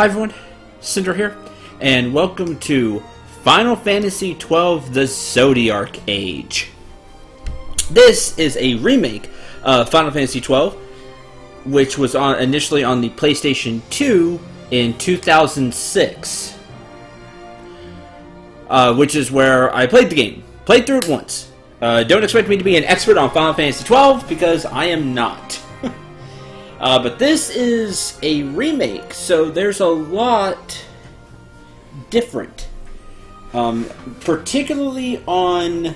Hi everyone, Cendril here, and welcome to Final Fantasy XII: The Zodiac Age. This is a remake of Final Fantasy XII, which was initially on the PlayStation 2 in 2006. Which is where I played the game. Played through it once. Don't expect me to be an expert on Final Fantasy XII, because I am not. But this is a remake, so there's a lot different. Particularly on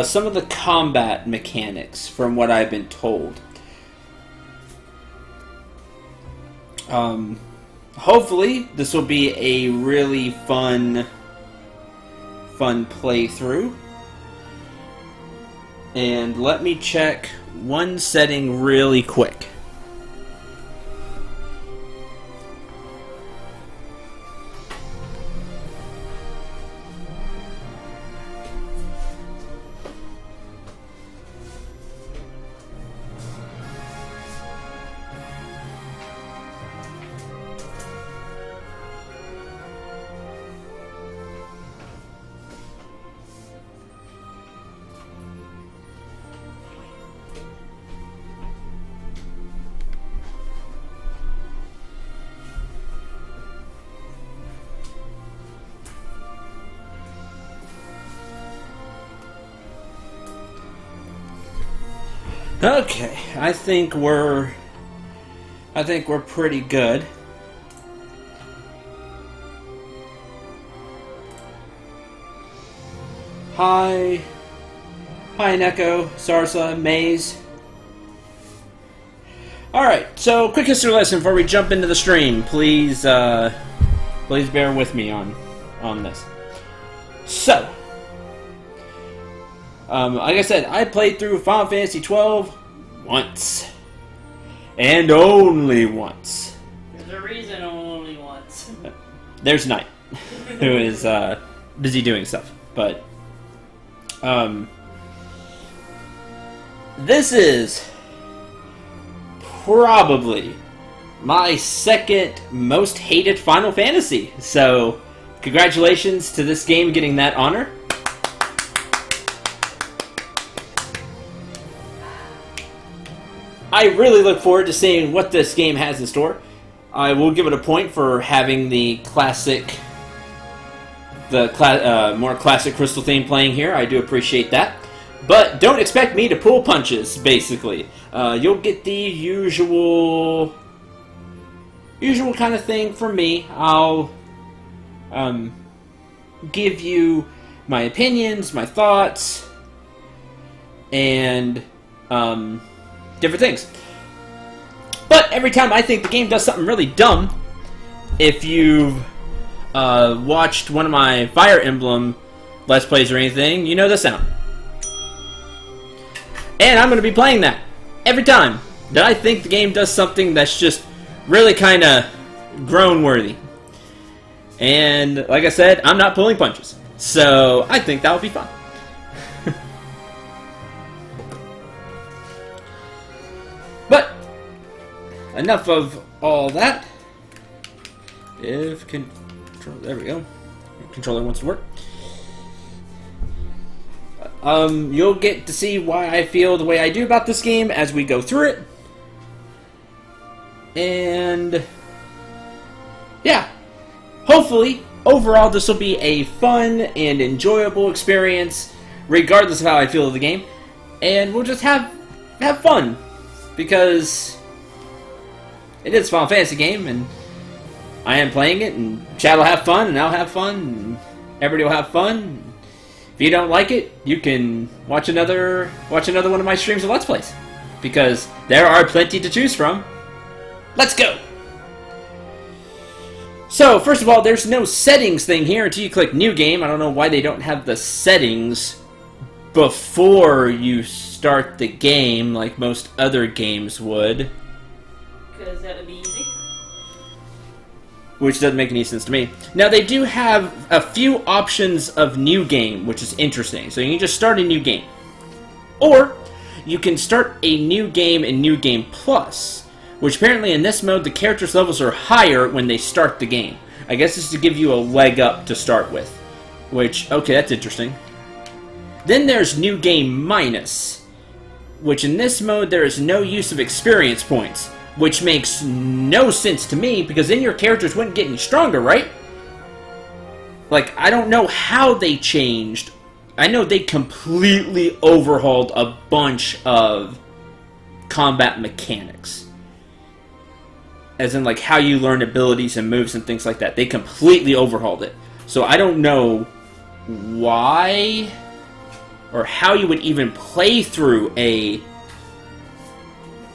some of the combat mechanics, from what I've been told. Hopefully, this will be a really fun playthrough. And let me check one setting really quick. Okay, I think we're pretty good. Hi Neko, Sarsa, Maze. Alright, so quick history lesson before we jump into the stream. Please bear with me on this. So, like I said, I played through Final Fantasy XII once. And only once. There's a reason only once. There's Knight, who is busy doing stuff. But, this is probably my second most hated Final Fantasy. So, congratulations to this game getting that honor. I really look forward to seeing what this game has in store. I will give it a point for having the more classic Crystal theme playing here. I do appreciate that. But don't expect me to pull punches, basically. You'll get the usual kind of thing from me. I'll give you my opinions, my thoughts, and different things. But every time I think the game does something really dumb, if you've watched one of my Fire Emblem Let's Plays or anything, you know the sound. And I'm going to be playing that every time that I think the game does something that's just really kind of groan-worthy. And like I said, I'm not pulling punches. So I think that will be fun. But enough of all that. If control, there we go. Controller wants to work. You'll get to see why I feel the way I do about this game as we go through it. And yeah, hopefully, overall, this will be a fun and enjoyable experience, regardless of how I feel of the game. And we'll just have fun. Because it is a Final Fantasy game, and I am playing it, and Chad will have fun, and I'll have fun, and everybody will have fun. If you don't like it, you can watch another one of my streams of Let's Plays, because there are plenty to choose from. Let's go! So, first of all, there's no settings thing here until you click New Game. I don't know why they don't have the settings before you start the game like most other games would. Because that would be easy. Which doesn't make any sense to me. Now, they do have a few options of New Game, which is interesting. So you can just start a new game. Or you can start a new game in New Game Plus, which apparently in this mode the characters' levels are higher when they start the game. I guess this is to give you a leg up to start with, which, okay, that's interesting. Then there's New Game Minus, which in this mode there is no use of experience points, which makes no sense to me because then your characters wouldn't get any stronger, right? Like, I don't know how they changed. I know they completely overhauled a bunch of combat mechanics. As in, like, how you learn abilities and moves and things like that. They completely overhauled it. So I don't know why or how you would even play through a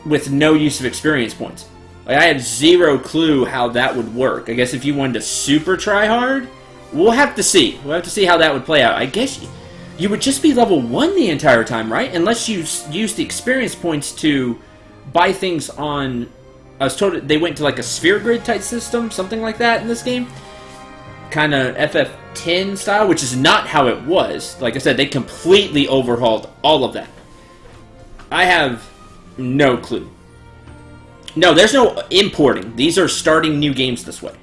with no use of experience points. Like, I have zero clue how that would work. I guess if you wanted to super try hard, we'll have to see. We'll have to see how that would play out. I guess you would just be level 1 the entire time, right? Unless you use the experience points to buy things on... I was told they went to like a sphere grid type system, something like that in this game. Kind of FF10 style, which is not how it was. Like I said, they completely overhauled all of that. I have no clue. No, there's no importing. These are starting new games this way.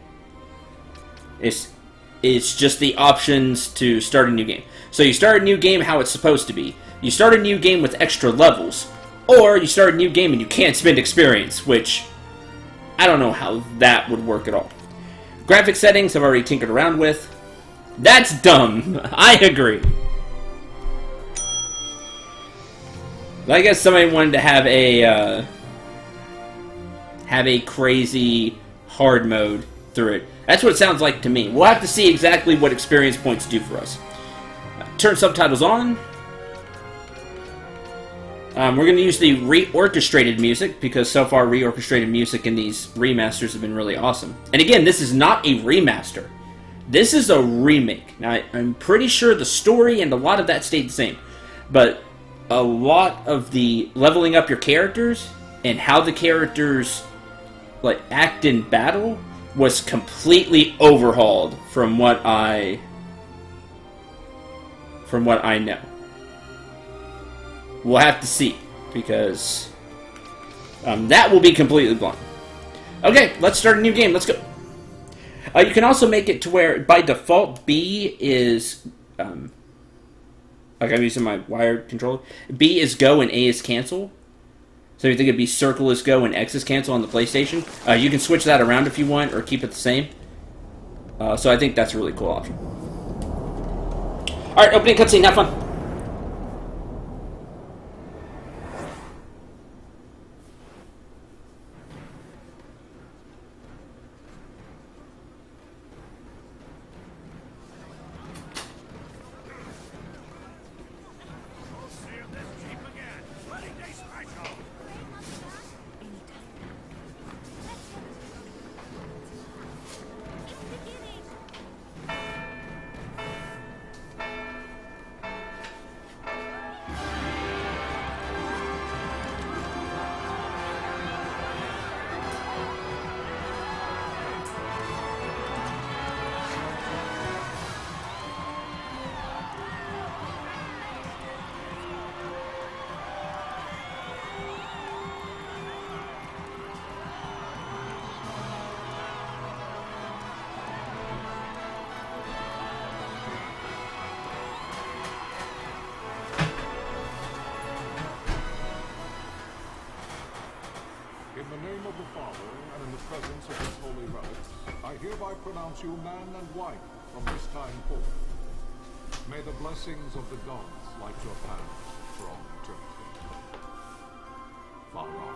It's just the options to start a new game. So you start a new game how it's supposed to be. You start a new game with extra levels. Or you start a new game and you can't spend experience, which I don't know how that would work at all. Graphic settings I've already tinkered around with. That's dumb. I agree. I guess somebody wanted to have a crazy hard mode through it. That's what it sounds like to me. We'll have to see exactly what experience points do for us. Turn subtitles on. We're going to use the reorchestrated music, because so far reorchestrated music in these remasters have been really awesome. And again, this is not a remaster. This is a remake. Now, I'm pretty sure the story and a lot of that stayed the same. But a lot of the leveling up your characters and how the characters like act in battle was completely overhauled from what I know. We'll have to see, because that will be completely blind. Okay, let's start a new game. Let's go. You can also make it to where, by default, B is... like I'm using my wired controller. B is go and A is cancel. So you think it'd be circle is go and X is cancel on the PlayStation. You can switch that around if you want, or keep it the same. So I think that's a really cool option. Alright, opening cutscene, have fun. In the name of the Father, and in the presence of his holy relics, I hereby pronounce you man and wife from this time forth. May the blessings of the gods light your path for all eternity. Far on.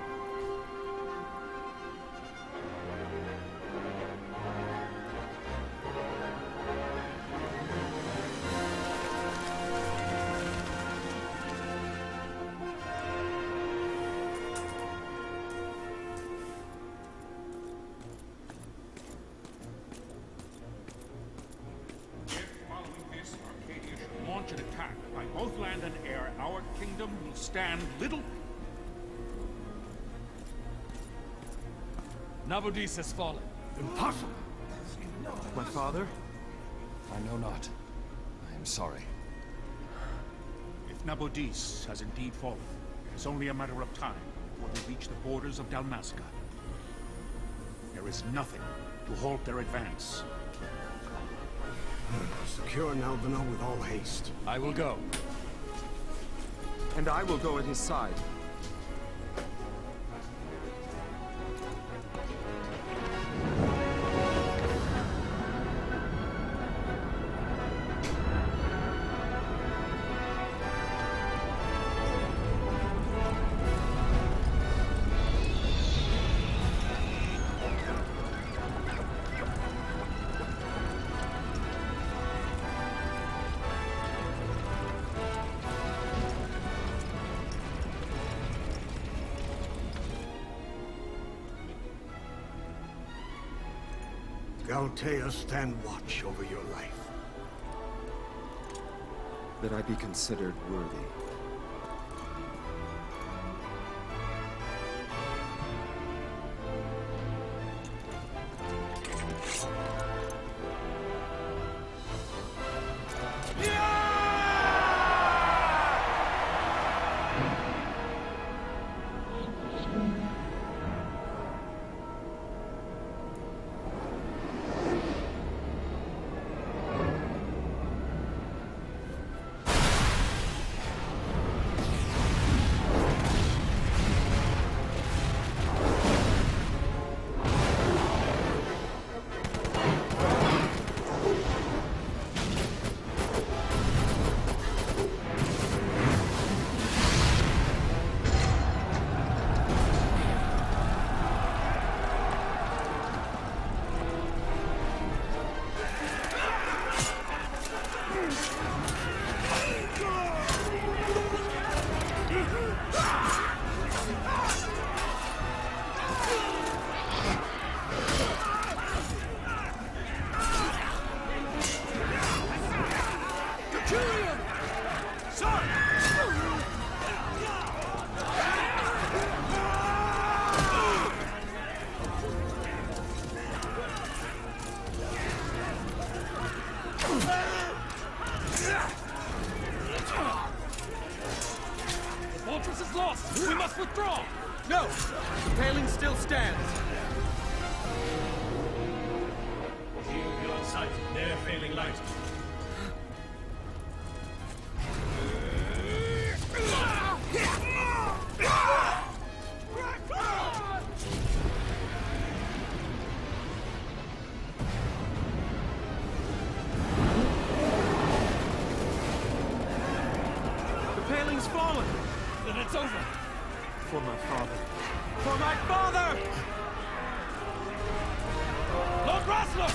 An attack by both land and air, our kingdom will stand little. Nabudis has fallen. Impossible. My father? I know not. I am sorry. If Nabudis has indeed fallen, it's only a matter of time before they reach the borders of Dalmasca. There is nothing to halt their advance. Secure Nelvina with all haste. I will go. And I will go at his side. Galtea, stand watch over your life. That I be considered worthy. Fortress is lost! We must withdraw! No! The paling still stands. Shield beyond sight, near failing light. The paling's fallen. Then it's over! For my father. For my father! Lord Rasler!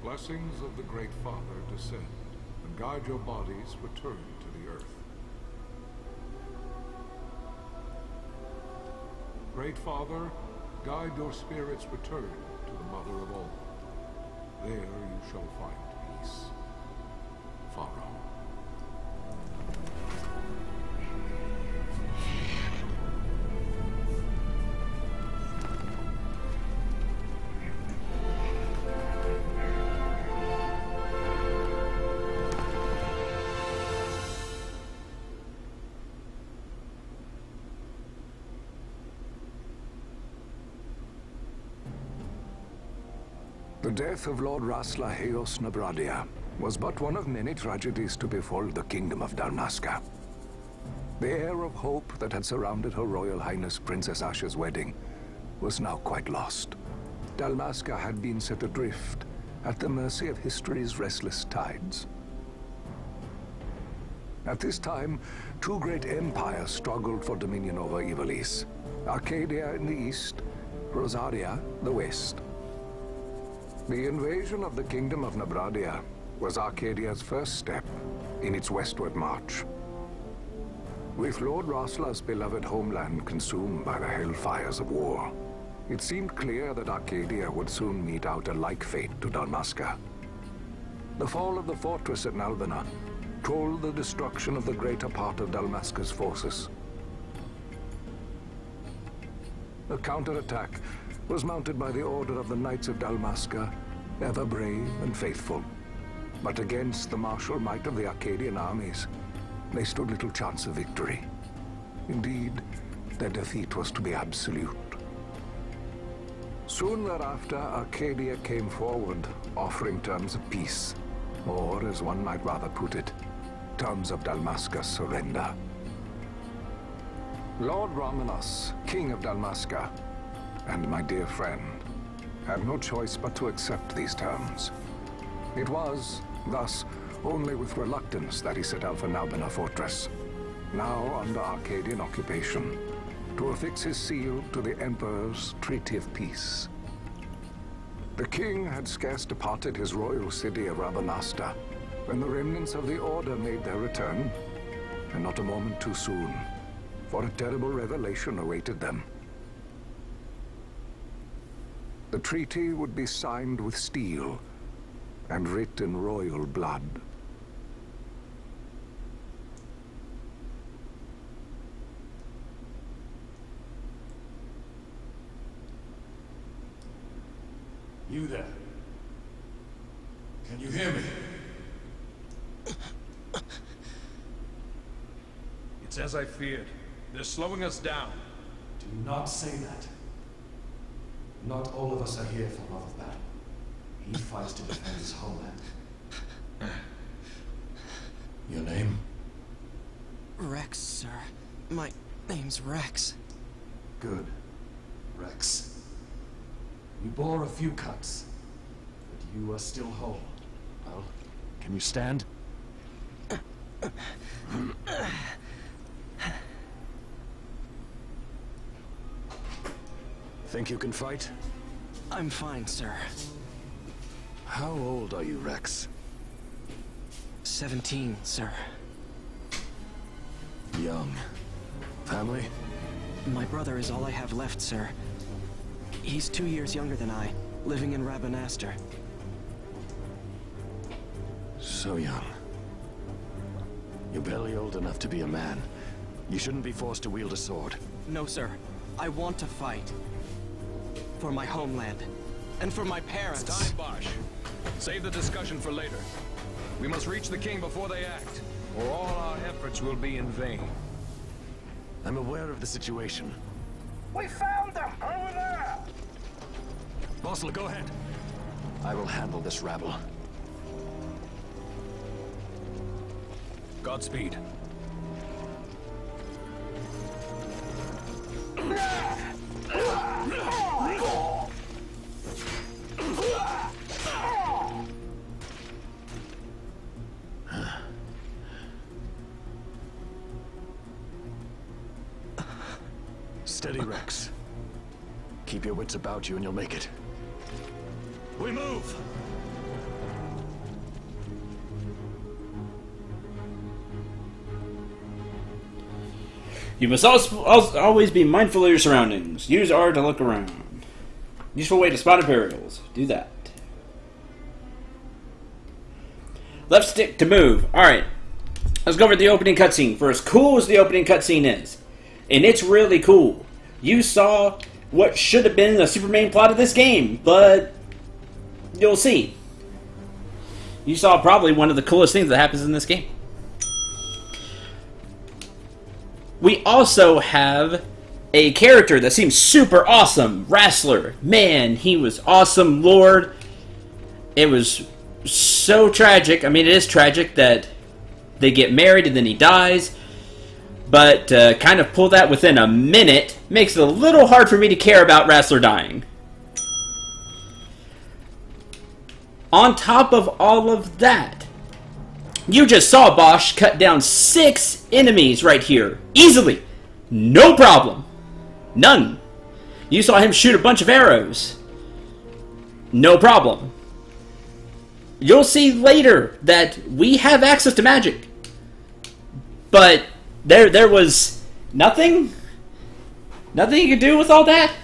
Blessings of the Great Father descend, and guide your bodies return to the earth. Great Father, guide your spirits return to the Mother of all. There you shall find peace. Pharaoh. The death of Lord Rasla Heos Nabradia was but one of many tragedies to befall the Kingdom of Dalmasca. The air of hope that had surrounded Her Royal Highness Princess Asha's wedding was now quite lost. Dalmasca had been set adrift at the mercy of history's restless tides. At this time, two great empires struggled for dominion over Ivalice. Arcadia in the east, Rosaria the west. The invasion of the Kingdom of Nabradia was Arcadia's first step in its westward march. With Lord Rossla's beloved homeland consumed by the hellfires of war, it seemed clear that Arcadia would soon mete out a like fate to Dalmasca. The fall of the fortress at Nalbina told the destruction of the greater part of Dalmasca's forces. The counterattack was mounted by the order of the Knights of Dalmasca, ever brave and faithful. But against the martial might of the Arcadian armies, they stood little chance of victory. Indeed, their defeat was to be absolute. Soon thereafter, Arcadia came forward, offering terms of peace, or, as one might rather put it, terms of Dalmasca's surrender. Lord Romanos, King of Dalmasca, and my dear friend, had no choice but to accept these terms. It was, thus, only with reluctance that he set out for Nalbina Fortress, now under Arcadian occupation, to affix his seal to the Emperor's Treaty of Peace. The king had scarce departed his royal city of Rabanasta when the remnants of the Order made their return, and not a moment too soon, for a terrible revelation awaited them. The treaty would be signed with steel and writ in royal blood. You there? Can you hear me? It's as I feared. They're slowing us down. Do not say that. Not all of us are here for love of battle. He fights to defend his homeland. Your name? Rex, sir. My name's Rex. Good. Rex. You bore a few cuts, but you are still whole. Well, can you stand? Think you can fight? I'm fine, sir. How old are you, Rex? 17, sir. Young. Family? My brother is all I have left, sir. He's 2 years younger than I, living in Rabanastre. So young. You're barely old enough to be a man. You shouldn't be forced to wield a sword. No, sir. I want to fight. For my homeland. And for my parents. It's time, Bosch. Save the discussion for later. We must reach the king before they act, or all our efforts will be in vain. I'm aware of the situation. We found them! Over there! Bossler, go ahead. I will handle this rabble. Godspeed. Steady, Rex. Keep your wits about you and you'll make it. We move! You must also always be mindful of your surroundings. Use R to look around. Useful way to spot Imperials. Do that. Left stick to move. Alright. Let's go over the opening cutscene. For as cool as the opening cutscene is, and it's really cool, you saw what should have been the super main plot of this game, but you'll see. You saw probably one of the coolest things that happens in this game. We also have a character that seems super awesome. Wrestler. Man, he was awesome. Lord. It was so tragic. I mean, it is tragic that they get married and then he dies. But kind of pull that within a minute makes it a little hard for me to care about Wrestler dying. On top of all of that, you just saw Bosch cut down 6 enemies right here. Easily. No problem. None. You saw him shoot a bunch of arrows. No problem. You'll see later that we have access to magic. But there was nothing? Nothing you could do with all that?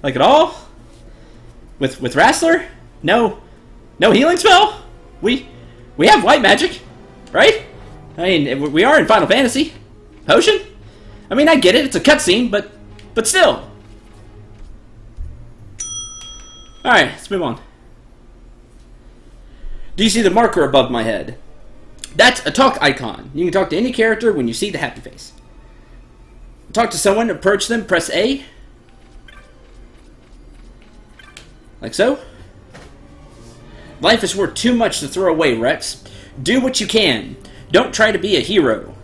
Like at all? With Wrestler? No healing spell? We have white magic, right? I mean, we are in Final Fantasy. Potion? I mean, I get it, it's a cutscene, but still. Alright, let's move on. Do you see the marker above my head? That's a talk icon. You can talk to any character when you see the happy face. Talk to someone, approach them, press A. Like so. Life is worth too much to throw away, Rex. Do what you can. Don't try to be a hero.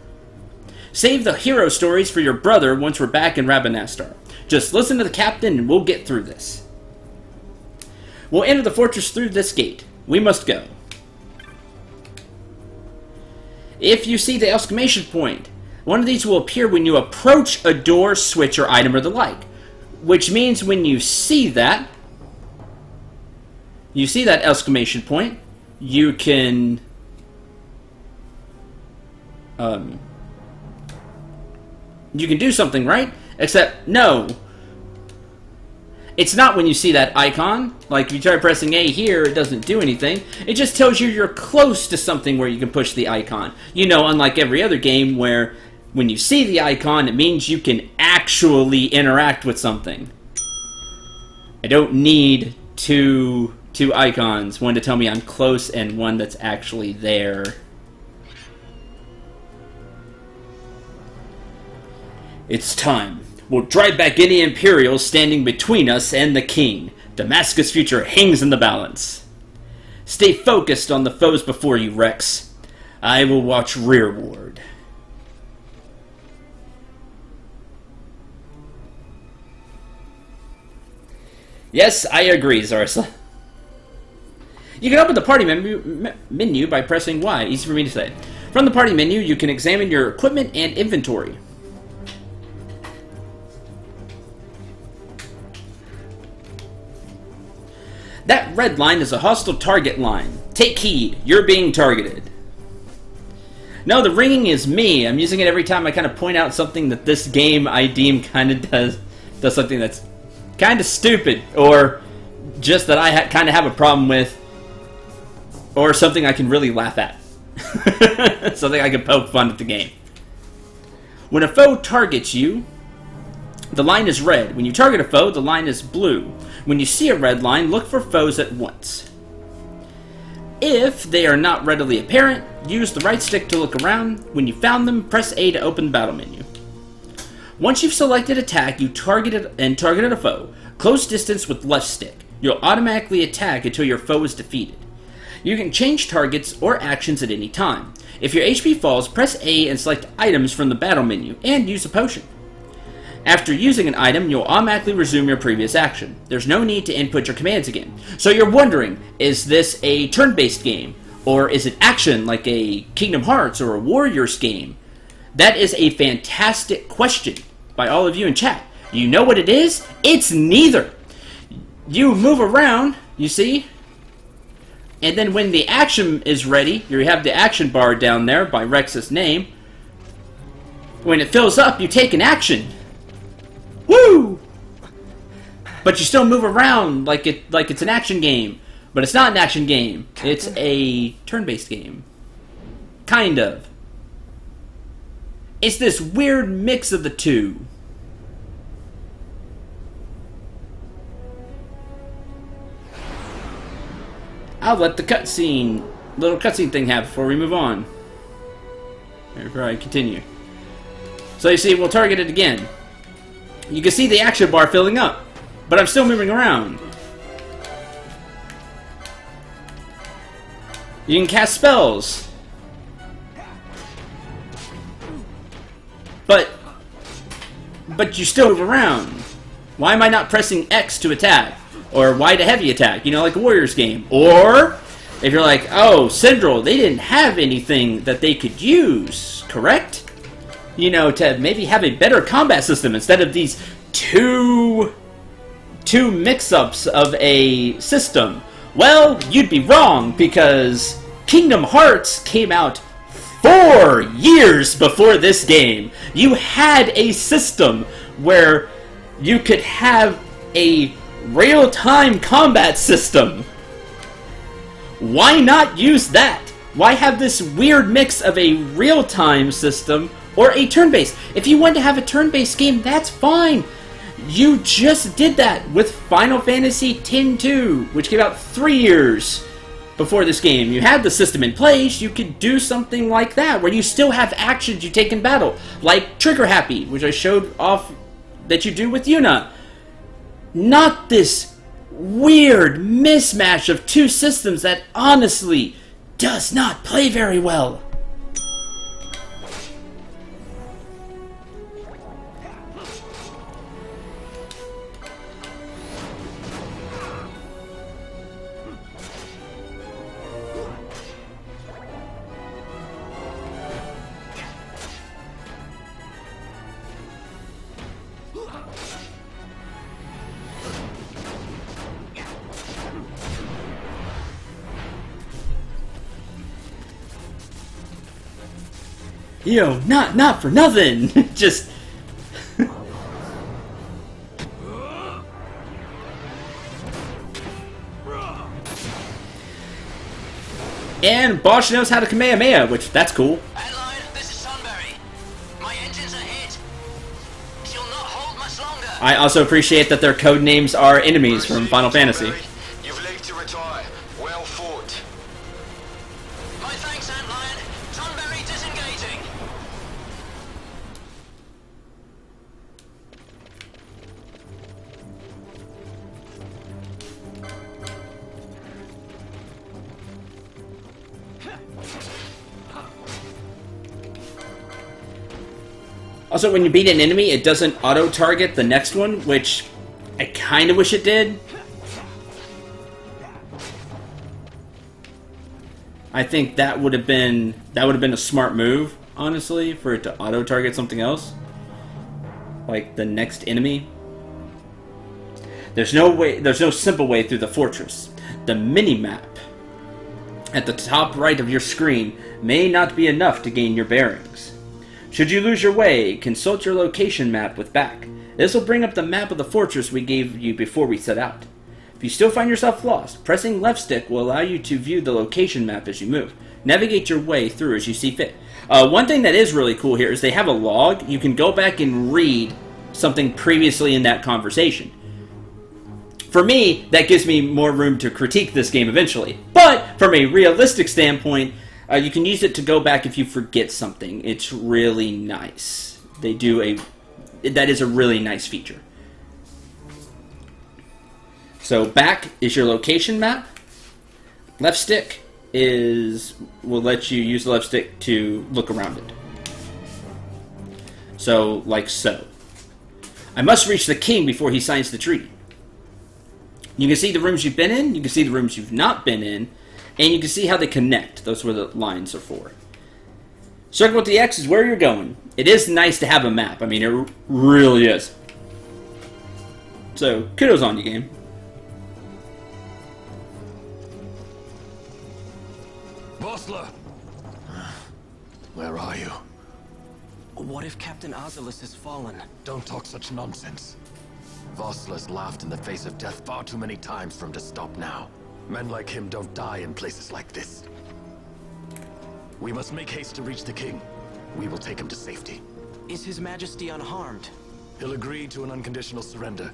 Save the hero stories for your brother once we're back in Rabanastar. Just listen to the captain and we'll get through this. We'll enter the fortress through this gate. We must go. If you see the exclamation point, one of these will appear when you approach a door, switch, or item or the like. Which means when you see that exclamation point, you can do something, right? Except, no. It's not when you see that icon. Like, if you try pressing A here, it doesn't do anything. It just tells you you're close to something where you can push the icon. You know, unlike every other game where when you see the icon, it means you can actually interact with something. I don't need two icons. One to tell me I'm close and one that's actually there. It's time. We'll drive back any Imperials standing between us and the King. Damascus' future hangs in the balance. Stay focused on the foes before you, Rex. I will watch rearward. Yes, I agree, Zarsa. You can open the party menu by pressing Y. Easy for me to say. From the party menu, you can examine your equipment and inventory. That red line is a hostile target line. Take heed, you're being targeted. No, the ringing is me. I'm using it every time I kind of point out something that this game I deem kind of does something that's kind of stupid, or just that I kind of have a problem with, or something I can really laugh at. Something I can poke fun at the game. When a foe targets you, the line is red. When you target a foe, the line is blue. When you see a red line, look for foes at once. If they are not readily apparent, use the right stick to look around. When you found them, press A to open the battle menu. Once you've selected attack, you targeted a foe. Close distance with left stick. You'll automatically attack until your foe is defeated. You can change targets or actions at any time. If your HP falls, press A and select items from the battle menu, and use a potion. After using an item, you'll automatically resume your previous action. There's no need to input your commands again. So you're wondering, is this a turn-based game? Or is it action like a Kingdom Hearts or a Warriors game? That is a fantastic question by all of you in chat. You know what it is? It's neither. You move around, you see? And then when the action is ready, you have the action bar down there by Rex's name. When it fills up, you take an action. Woo! But you still move around like it's an action game. But it's not an action game. It's a turn-based game. Kind of. It's this weird mix of the two. I'll let the little cutscene thing happen before we move on. Before I continue. So you see, we'll target it again. You can see the action bar filling up, but I'm still moving around. You can cast spells. But you still move around. Why am I not pressing X to attack? or wide heavy attack, you know, like a Warriors game. Or if you're like, oh, Cendril, they didn't have anything that they could use, correct? You know, to maybe have a better combat system instead of these two mix-ups of a system. Well, you'd be wrong, because Kingdom Hearts came out 4 years before this game. You had a system where you could have a real-time combat system. Why not use that? Why have this weird mix of a real-time system or a turn-based? If you want to have a turn-based game, that's fine. You just did that with Final Fantasy X-2, which came out 3 years before this game. You had the system in place, you could do something like that, where you still have actions you take in battle, like Trigger Happy, which I showed off that you do with Yuna. Not this weird mismatch of two systems that honestly does not play very well. You know, not for nothing. Just and Bosch knows how to Kamehameha, which that's cool. Adline, this is Sunbury. My engines are hit. She'll not hold much longer. I also appreciate that their code names are enemies from Final Fantasy. You've leave to retire. Well fought. My thanks, Antlion. Sunbury disengaging. Also, when you beat an enemy, it doesn't auto-target the next one, which I kind of wish it did. I think that would have been a smart move, honestly, for it to auto-target something else, like the next enemy. There's no simple way through the fortress. The mini-map at the top right of your screen may not be enough to gain your bearings. Should you lose your way, consult your location map with back. This will bring up the map of the fortress we gave you before we set out. If you still find yourself lost, pressing left stick will allow you to view the location map as you move. Navigate your way through as you see fit. One thing that is really cool here is they have a log. You can go back and read something previously in that conversation. For me, that gives me more room to critique this game eventually. But from a realistic standpoint, you can use it to go back if you forget something. It's really nice. That is a really nice feature. So back is your location map. Left stick will let you use the left stick to look around it. So, like so. I must reach the king before he signs the treaty. You can see the rooms you've been in, you can see the rooms you've not been in, and you can see how they connect. Those are what the lines are for. Circle with the X is where you're going. It is nice to have a map. I mean, it really is. So, kudos on you, game. Vossler! Where are you? What if Captain Azelis has fallen? Don't talk such nonsense. Vossler's laughed in the face of death far too many times for him to stop now. Men like him don't die in places like this. We must make haste to reach the king. We will take him to safety. Is His Majesty unharmed? He'll agree to an unconditional surrender.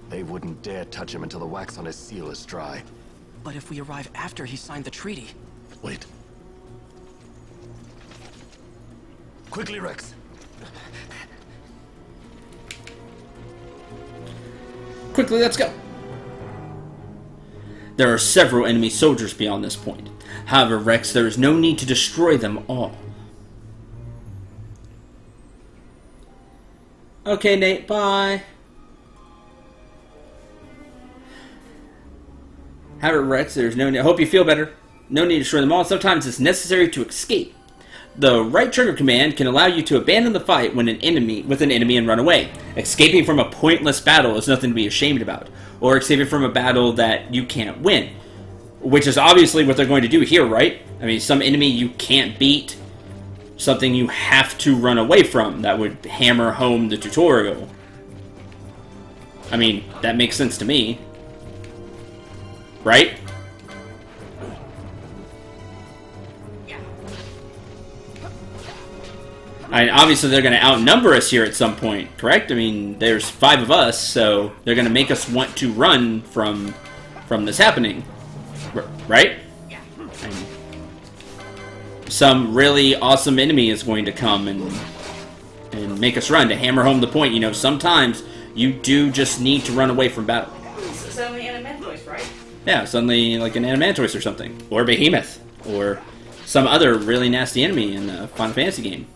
They wouldn't dare touch him until the wax on his seal is dry. But if we arrive after he signed the treaty... Wait. Quickly, Rex. Quickly, let's go. There are several enemy soldiers beyond this point. However, Rex, there is no need to destroy them all. Okay, Nate, bye. However, Rex, there's no need. I hope you feel better. No need to destroy them all. Sometimes it's necessary to escape. The right trigger command can allow you to abandon the fight when with an enemy and run away. Escaping from a pointless battle is nothing to be ashamed about, or escaping from a battle that you can't win, which is obviously what they're going to do here, right? I mean, some enemy you can't beat, something you have to run away from. That would hammer home the tutorial. I mean, that makes sense to me, right? I mean, obviously they're going to outnumber us here at some point, correct? I mean, there's 5 of us, so they're going to make us want to run from this happening, right? And some really awesome enemy is going to come and make us run to hammer home the point. You know, sometimes you do just need to run away from battle. Suddenly Animantoise, right? Yeah, suddenly like an Animantoise or something, or Behemoth, or some other really nasty enemy in a Final Fantasy game.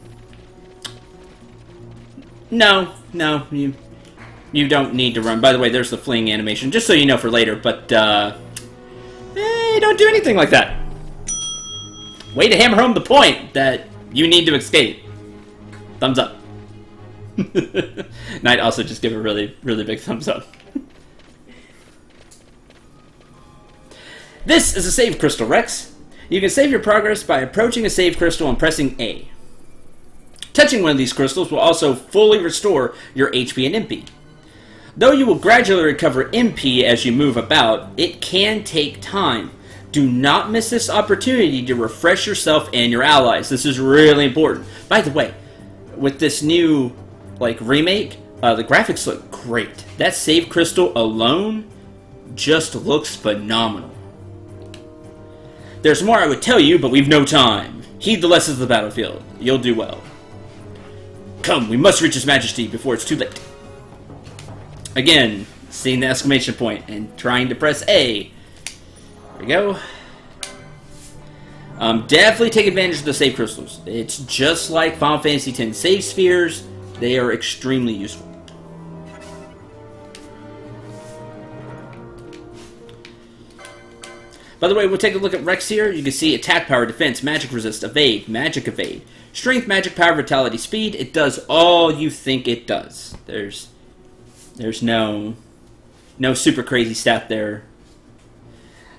No, you don't need to run. By the way, there's the fleeing animation, just so you know for later, but, don't do anything like that. Way to hammer home the point that you need to escape. Thumbs up. Knight also just give a really, really big thumbs up. This is a save crystal, Rex. You can save your progress by approaching a save crystal and pressing A. Touching one of these crystals will also fully restore your HP and MP. Though you will gradually recover MP as you move about, it can take time. Do not miss this opportunity to refresh yourself and your allies. This is really important. By the way, with this new remake, the graphics look great. That save crystal alone just looks phenomenal. There's more I would tell you, but we've no time. Heed the lessons of the battlefield. You'll do well. Come, we must reach His Majesty before it's too late. Again, seeing the exclamation point and trying to press A. There we go. Definitely take advantage of the save crystals. It's just like Final Fantasy X save spheres. They are extremely useful. By the way, we'll take a look at Rex here. You can see attack power, defense, magic resist, evade, magic evade, strength, magic power, vitality, speed. It does all you think it does. There's no super crazy stat there.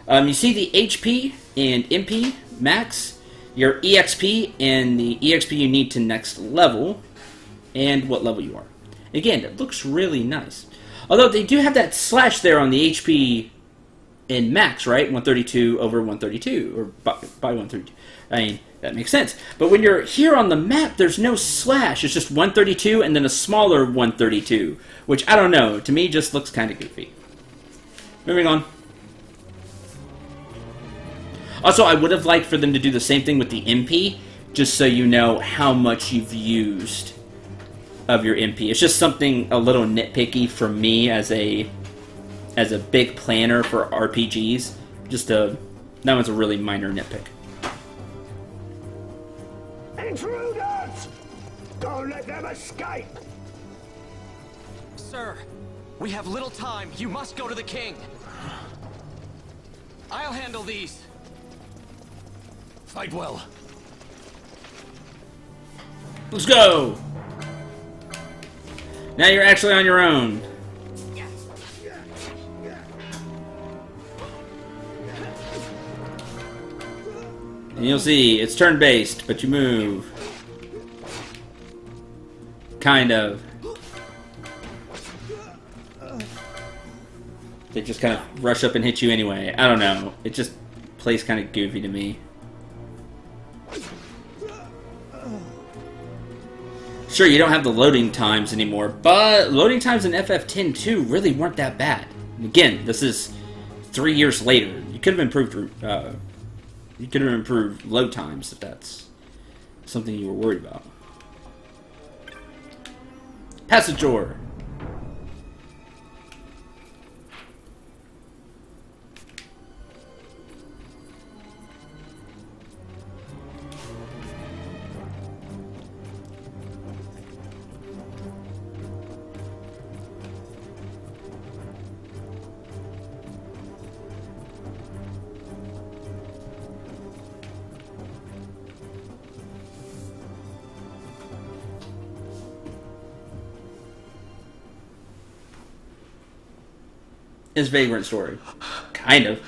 You see the HP and MP max, your EXP, and the EXP you need to next level, and what level you are. Again, it looks really nice. Although they do have that slash there on the HP in max, right? 132 over 132, or by 132. I mean, that makes sense. But when you're here on the map, there's no slash. It's just 132 and then a smaller 132, which, I don't know, to me just looks kind of goofy. Moving on. Also, I would have liked for them to do the same thing with the MP, just so you know how much you've used of your MP. It's just something a little nitpicky for me as a big planner for RPGs. That one's a really minor nitpick. Intruders! Don't let them escape! Sir, we have little time. You must go to the king. I'll handle these. Fight well. Let's go! Now you're actually on your own. And you'll see, it's turn-based, but you move. Kind of. They just kind of rush up and hit you anyway. I don't know. It just plays kind of goofy to me. Sure, you don't have the loading times anymore, but loading times in FF10-2 really weren't that bad. And again, this is 3 years later. You could have improved load times if that's something you were worried about. Passage door. his Vagrant story. Kind of.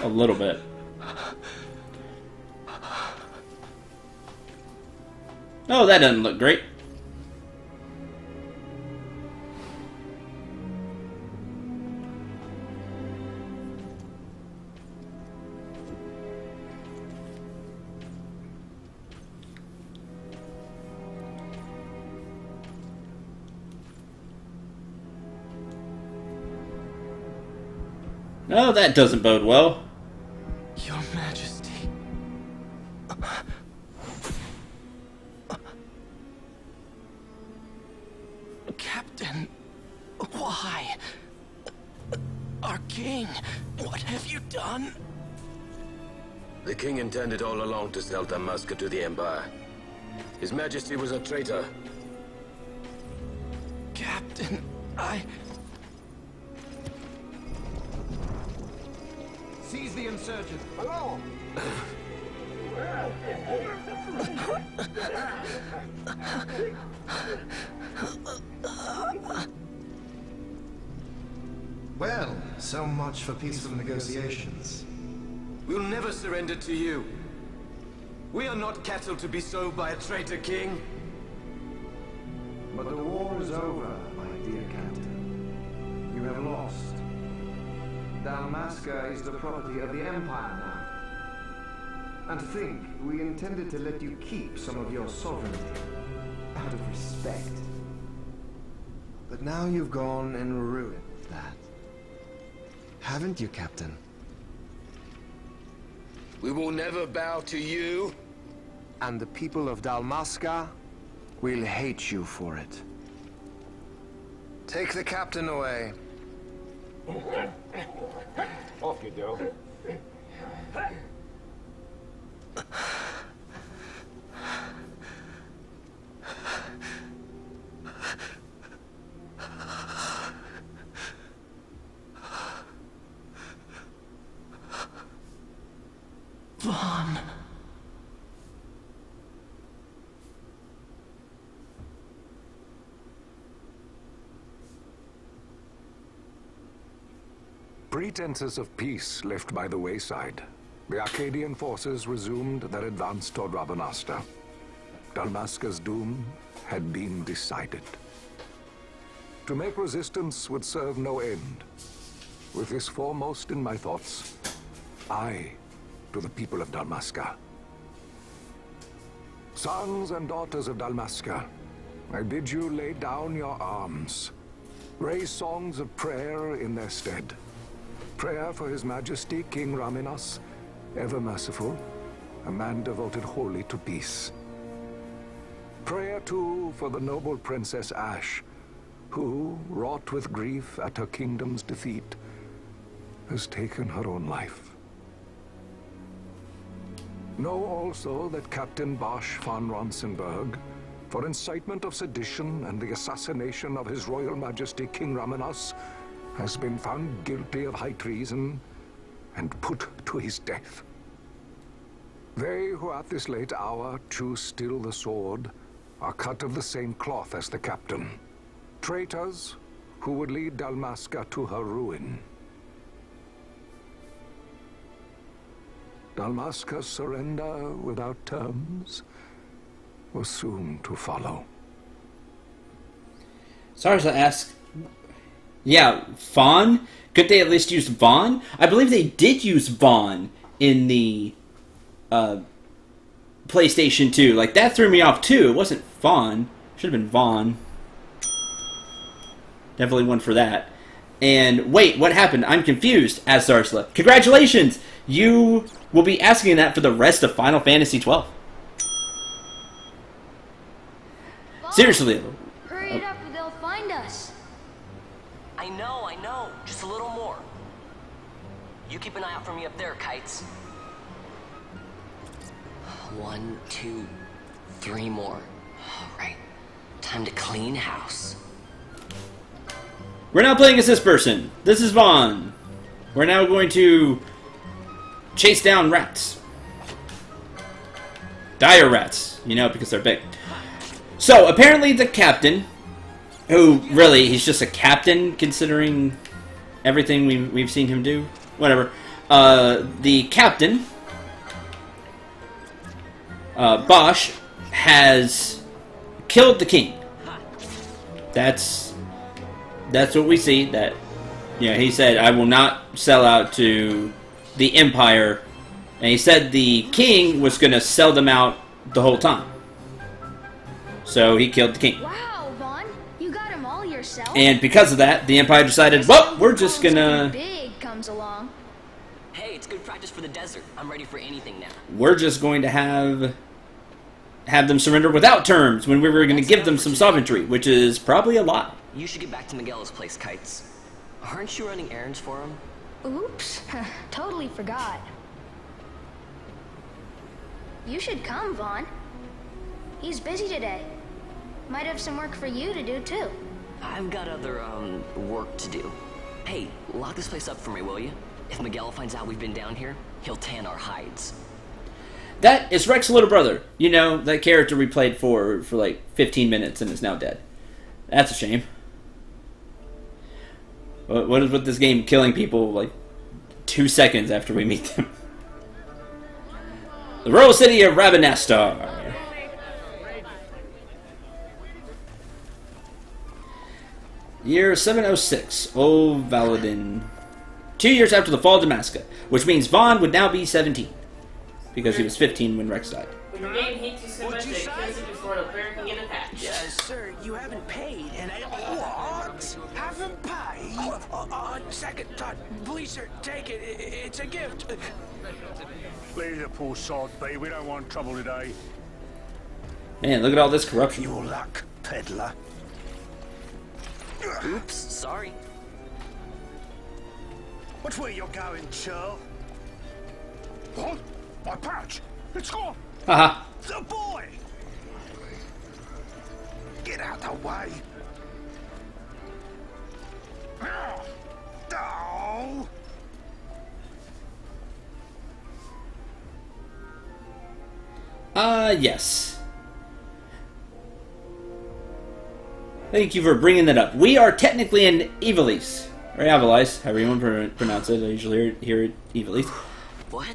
A little bit. Oh, that doesn't look great. No, that doesn't bode well. Your Majesty. Captain, why? Our king, what have you done? The king intended all along to sell Damaska to the Empire. His Majesty was a traitor. Captain, Seize the insurgent. Along! Well, so much for peaceful negotiations. We'll never surrender to you. We are not cattle to be sold by a traitor king. But the war is over, my dear captain. You have lost. Dalmasca is the property of the Empire now. And think, we intended to let you keep some of your sovereignty, out of respect. But now you've gone and ruined that. Haven't you, Captain? We will never bow to you. And the people of Dalmasca will hate you for it. Take the captain away. Off you go. Vaughn. Pretenses of peace left by the wayside, the Arcadian forces resumed their advance toward Rabanasta. Dalmasca's doom had been decided. To make resistance would serve no end. With this foremost in my thoughts, I to the people of Dalmasca. Sons and daughters of Dalmasca, I bid you lay down your arms. Raise songs of prayer in their stead. Prayer for His Majesty King Raminas, ever merciful, a man devoted wholly to peace. Prayer, too, for the noble Princess Ash, who, wrought with grief at her kingdom's defeat, has taken her own life. Know also that Captain Bosch von Ronsenberg, for incitement of sedition and the assassination of His Royal Majesty King Raminas, has been found guilty of high treason and put to his death. They who at this late hour choose still the sword are cut of the same cloth as the captain. Traitors who would lead Dalmasca to her ruin. Dalmasca's surrender without terms was soon to follow. Sarza asks, yeah, Vaughn? Could they at least use Vaughn? I believe they did use Vaughn in the PlayStation 2. Like, that threw me off too. It wasn't Vaughn. Should have been Vaughn. Definitely one for that. And wait, what happened? I'm confused, as Zarsla. Congratulations! You will be asking that for the rest of Final Fantasy XII. Seriously. Hurry it up or they'll find us. I know. Just a little more. You keep an eye out for me up there, Kites. 1, 2, 3 more. All right. Time to clean house. We're not playing as this person. This is Vaughn. We're now going to chase down rats. Dire rats, you know, because they're big. So, apparently the captain who really, he's just a captain considering everything we've seen him do. Whatever. The captain, Bosch, has killed the king. That's what we see. That, you know, he said, I will not sell out to the Empire. And he said the king was going to sell them out the whole time. So he killed the king. Wow, Vaughn, you got him all yourself. And because of that, the Empire decided, well, we're just gonna... Big comes along. Hey, it's good practice for the desert. I'm ready for anything now. We're just going to have them surrender without terms when we were going to give them some sovereignty, which is probably a lot. You should get back to Miguel's place, Kites. Aren't you running errands for him? Oops, totally forgot. You should come, Vaughn. He's busy today. Might have some work for you to do, too. I've got other, work to do. Hey, lock this place up for me, will you? If Miguel finds out we've been down here, he'll tan our hides. That is Rex's little brother. You know, that character we played for like 15 minutes and is now dead. That's a shame. What is with this game killing people like 2 seconds after we meet them? The royal city of Rabanastar. Year 706, Old Valadin. 2 years after the fall of Damascus, which means Vaughn would now be 17. Because he was 15 when Rex died. When your game hates you so much that it kills you before the player can get attached. Yes, sir, you haven't paid, and I... What? Haven't paid? On second thought, please, sir, take it. It's a gift. Leave the poor sod be. We don't want trouble today. Man, look at all this corruption. Your luck, peddler. Oops, sorry. Which way you're going, Churl? What? My pouch! It's gone! Haha. The boy! Get out the way! Oh! Yes. Thank you for bringing that up. We are technically in Ivalice. Or Avalice, however you want to pronounce it. I usually hear it Ivalice. What?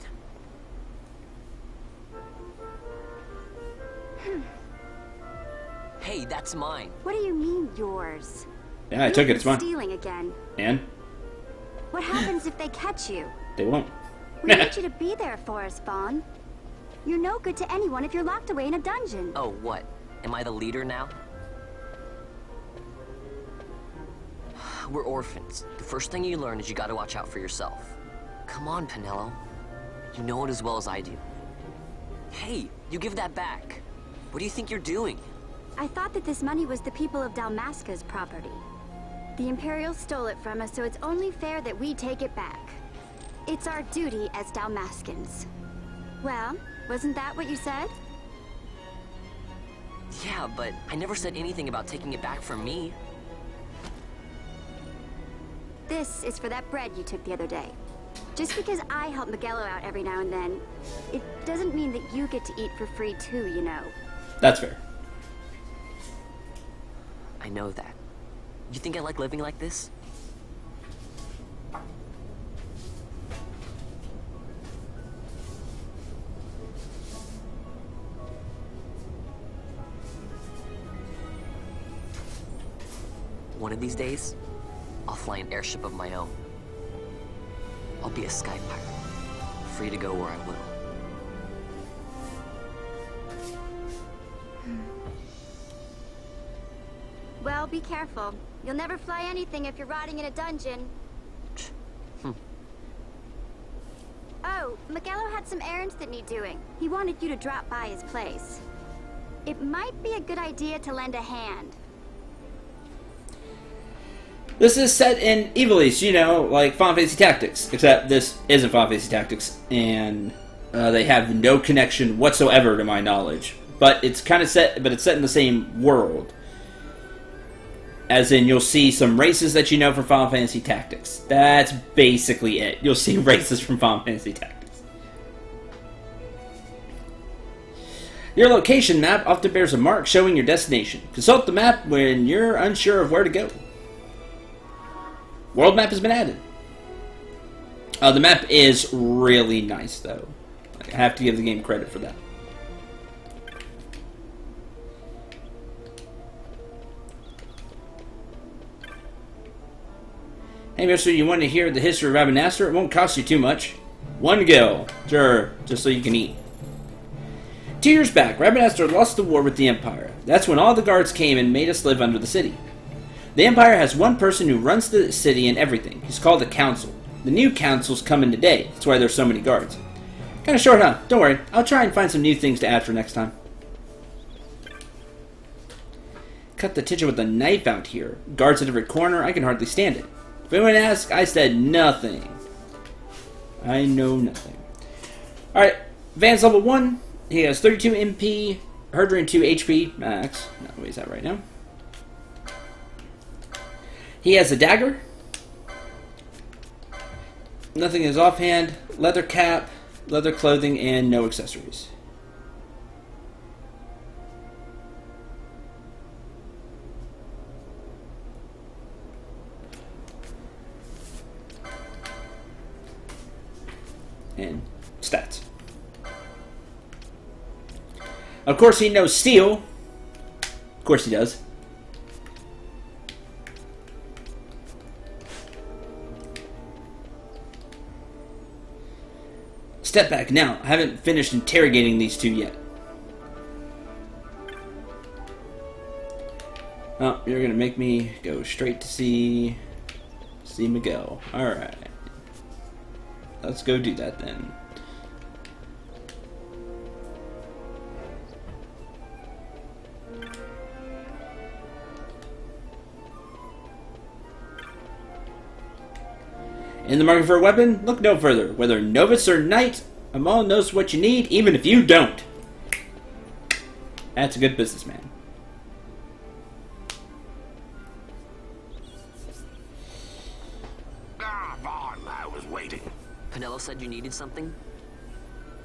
Hey, that's mine. What do you mean, yours? Yeah, I took it. It's mine. Stealing again. And? What happens if they catch you? They won't. We need you to be there for us, Vaughn. You're no good to anyone if you're locked away in a dungeon. Oh, what? Am I the leader now? We're orphans. The first thing you learn is you gotta watch out for yourself. Come on, Pinello. You know it as well as I do. Hey, you give that back. What do you think you're doing? I thought that this money was the people of Dalmasca's property. The Imperials stole it from us, so it's only fair that we take it back. It's our duty as Dalmascans. Well, wasn't that what you said? Yeah, but I never said anything about taking it back from me. This is for that bread you took the other day. Just because I help Miguel out every now and then, it doesn't mean that you get to eat for free too, you know. That's fair. I know that. You think I like living like this? One of these days, I'll fly an airship of my own. I'll be a sky pirate, free to go where I will. Well, be careful. You'll never fly anything if you're rotting in a dungeon. Oh, Miguel had some errands that need doing. He wanted you to drop by his place. It might be a good idea to lend a hand. This is set in Ivalice, you know, like Final Fantasy Tactics. Except this isn't Final Fantasy Tactics, and they have no connection whatsoever to my knowledge. But it's kind of set, but it's set in the same world. As in, you'll see some races that you know from Final Fantasy Tactics. That's basically it. You'll see races from Final Fantasy Tactics. Your location map often bears a mark showing your destination. Consult the map when you're unsure of where to go. World map has been added. The map is really nice, though. I have to give the game credit for that. Hey, mister, you want to hear the history of Rabanastre? It won't cost you too much. 1 gil. Sure, just so you can eat. 2 years back, Rabanastre lost the war with the Empire. That's when all the guards came and made us live under the city. The Empire has one person who runs the city and everything. He's called the Council. The new Council's coming today. That's why there's so many guards. Kinda short, huh? Don't worry. I'll try and find some new things to add for next time. Cut the titcher with a knife out here. Guards at every corner. I can hardly stand it. If anyone asks, I said nothing. I know nothing. Alright. Vance level 1. He has 32 MP, 102 HP max. Not where he's at right now. He has a dagger. Nothing in his offhand. Leather cap, leather clothing, and no accessories. And stats. Of course he knows steel. Of course he does. Step back now. I haven't finished interrogating these two yet. Oh, you're gonna make me go straight to see Miguel. Alright. Let's go do that then. In the market for a weapon? Look no further. Whether novice or knight, Amal knows what you need, even if you don't. That's a good businessman. Vaughn, I was waiting. Pinello said you needed something?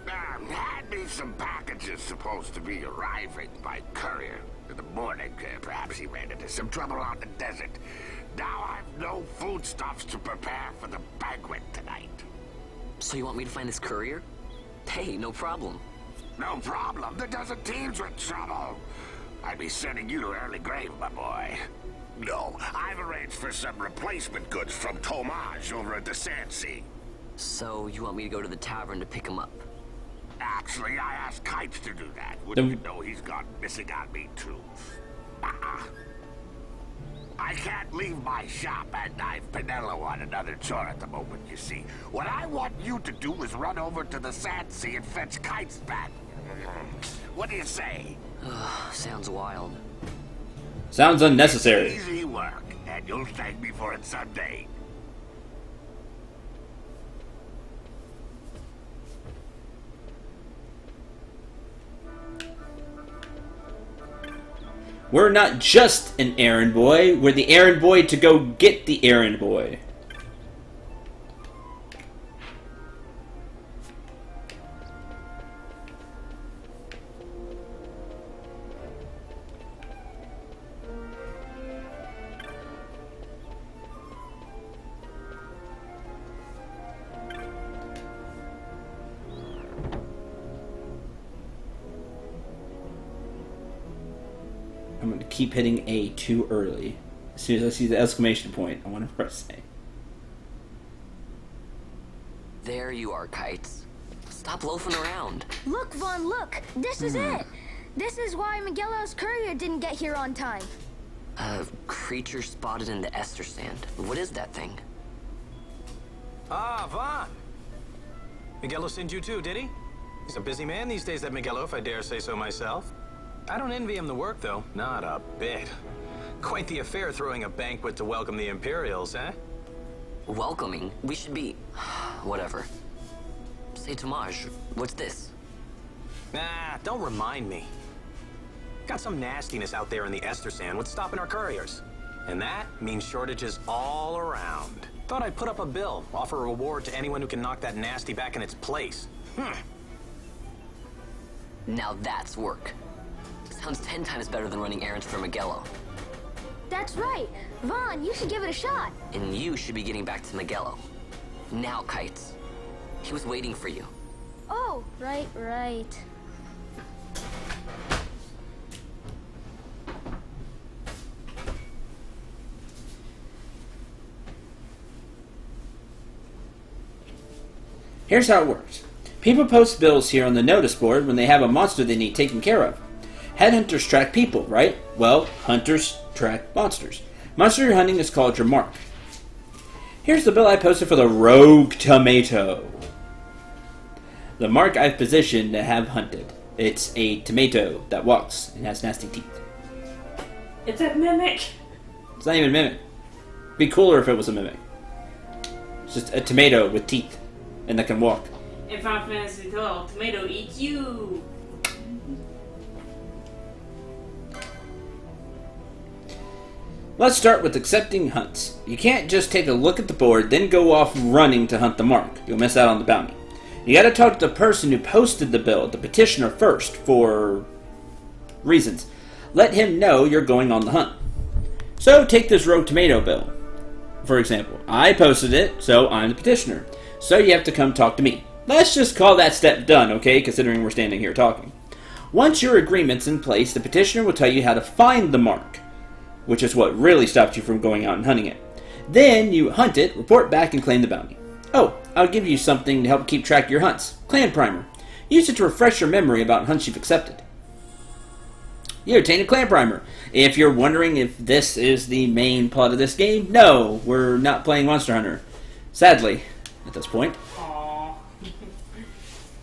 Had me some packages supposed to be arriving by courier. In the morning, perhaps he ran into some trouble on the desert. Now I've no foodstuffs to prepare for the banquet tonight. So you want me to find this courier? Hey, no problem. No problem. The desert teem's with trouble. I'd be sending you to early grave, my boy. No, I've arranged for some replacement goods from Tomage over at the Sandsea. So you want me to go to the tavern to pick him up? Actually, I asked Kites to do that. Wouldn't you know he's gone missing on me, too? I can't leave my shop, and I've Pinello on another chore at the moment, you see. What I want you to do is run over to the Sandsea and fetch Kites back. What do you say? Sounds wild. Sounds unnecessary. Easy work, and you'll thank me for it someday. We're not just an errand boy, we're the errand boy to go get the errand boy. I'm going to keep hitting A too early. As soon as I see the exclamation point, I want to press A. There you are, Kites. Stop loafing around. Look, Vaughn, look! This is it! This is why Miguelo's courier didn't get here on time. A creature spotted in the ester sand. What is that thing? Ah, Vaughn! Miguelo sent you too, did he? He's a busy man these days, that Miguelo, if I dare say so myself. I don't envy him the work, though. Not a bit. Quite the affair throwing a banquet to welcome the Imperials, eh? Welcoming? We should be... whatever. Say, Tomage, what's this? Nah, don't remind me. Got some nastiness out there in the ester sand. What's stopping our couriers? And that means shortages all around. Thought I'd put up a bill, offer a reward to anyone who can knock that nasty back in its place. Now that's work. Sounds 10 times better than running errands for Miguelo. That's right. Vaughn, you should give it a shot. And you should be getting back to Miguelo. Now, Kites. He was waiting for you. Oh, right. Here's how it works. People post bills here on the notice board when they have a monster they need taken care of. Headhunters track people, right? Well, hunters track monsters. Monster you're hunting is called your mark. Here's the bill I posted for the rogue tomato. The mark I've positioned to have hunted. It's a tomato that walks and has nasty teeth. It's a mimic. It's not even a mimic. It'd be cooler if it was a mimic. It's just a tomato with teeth and that can walk. In Final Fantasy XII, tomato eats you. Let's start with accepting hunts. You can't just take a look at the board, then go off running to hunt the mark. You'll miss out on the bounty. You gotta talk to the person who posted the bill, the petitioner, first, for reasons. Let him know you're going on the hunt. So take this rogue tomato bill, for example. I posted it, so I'm the petitioner. So you have to come talk to me. Let's just call that step done, okay, considering we're standing here talking. Once your agreement's in place, the petitioner will tell you how to find the mark, which is what really stopped you from going out and hunting it. Then you hunt it, report back, and claim the bounty. Oh, I'll give you something to help keep track of your hunts. Clan Primer. Use it to refresh your memory about hunts you've accepted. You obtain a Clan Primer. If you're wondering if this is the main plot of this game, no, we're not playing Monster Hunter. Sadly, at this point. Aww.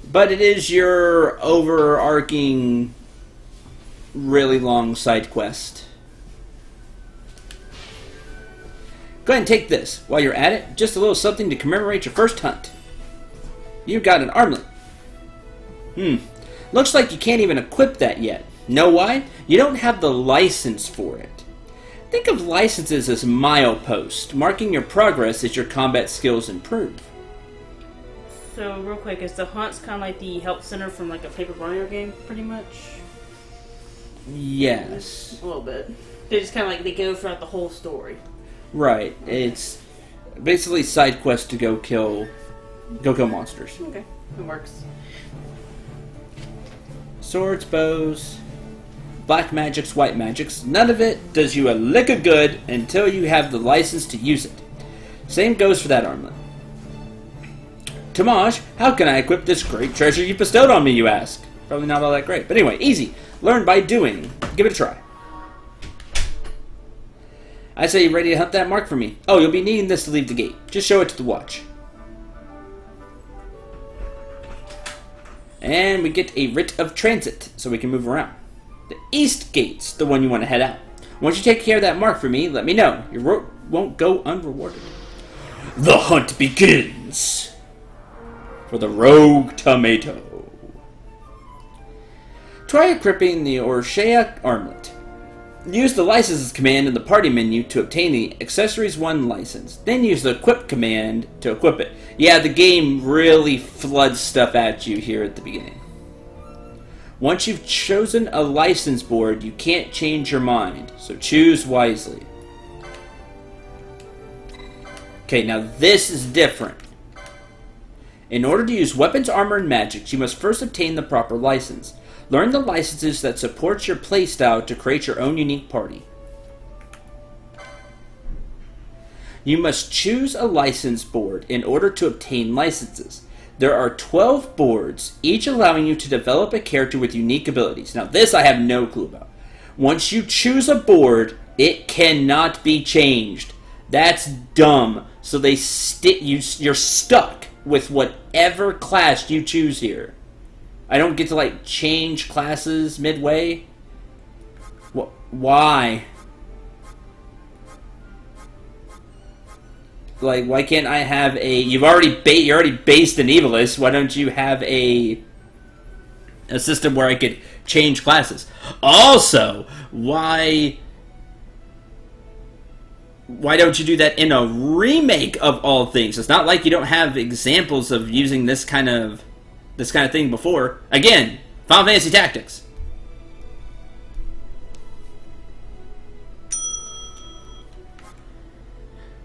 But it is your overarching, really long side quest. Go ahead and take this. While you're at it, just a little something to commemorate your first hunt. You got an armlet. Looks like you can't even equip that yet. Know why? You don't have the license for it. Think of licenses as mileposts, marking your progress as your combat skills improve. So, real quick, is the hunts kind of like the help center from like a Paper Mario game, pretty much? Yes. A little bit. They just kind of like, they go throughout the whole story. Right. It's basically side quest to go kill monsters. Okay, it works. Swords, bows, black magics, white magics. None of it does you a lick of good until you have the license to use it. Same goes for that armlet. Tamaj, how can I equip this great treasure you bestowed on me, you ask? Probably not all that great. But anyway, easy. Learn by doing. Give it a try. I say you ready to hunt that mark for me. Oh, you'll be needing this to leave the gate. Just show it to the watch. And we get a writ of transit, so we can move around. The east gate's the one you want to head out. Once you take care of that mark for me, let me know. Your work won't go unrewarded. The hunt begins for the rogue tomato. Try equipping the Orshea armlet. Use the licenses command in the party menu to obtain the Accessories 1 license. Then use the equip command to equip it. Yeah, the game really floods stuff at you here at the beginning. Once you've chosen a license board, you can't change your mind, so choose wisely. Okay, now this is different. In order to use weapons, armor, and magics, you must first obtain the proper license. Learn the licenses that support your playstyle to create your own unique party. You must choose a license board in order to obtain licenses. There are 12 boards, each allowing you to develop a character with unique abilities. Now this I have no clue about. Once you choose a board, it cannot be changed. That's dumb. So you're stuck with whatever class you choose here. I don't get to, like, change classes midway? Why? Like, why can't I have a... You're already based in Evilus. Why don't you have a system where I could change classes? Also, why don't you do that in a remake of all things? It's not like you don't have examples of using this kind of thing before. Again, Final Fantasy Tactics.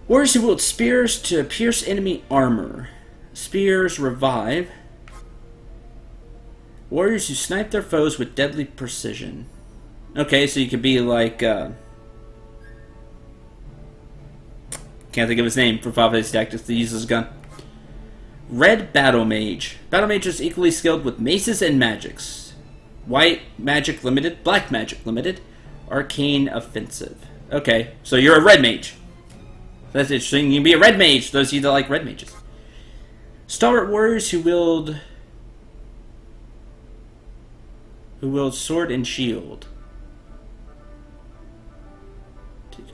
Warriors who wield spears to pierce enemy armor. Spears revive. Warriors who snipe their foes with deadly precision. Okay, so you could be like, can't think of his name for Final Fantasy Tactics to use his gun. Red Battle Mage. Battle Mage is equally skilled with maces and magics. White Magic Limited, Black Magic Limited, Arcane Offensive. Okay, so you're a red mage. That's interesting. You can be a red mage, those of you that like red mages. Stalwart warriors who wield sword and shield.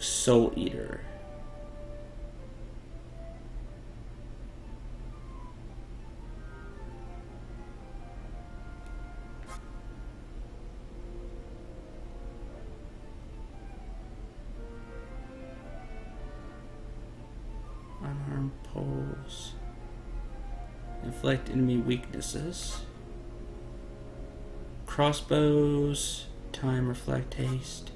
Soul Eater. Unarmed poles. Inflict enemy weaknesses. Crossbows. Time, reflect, haste.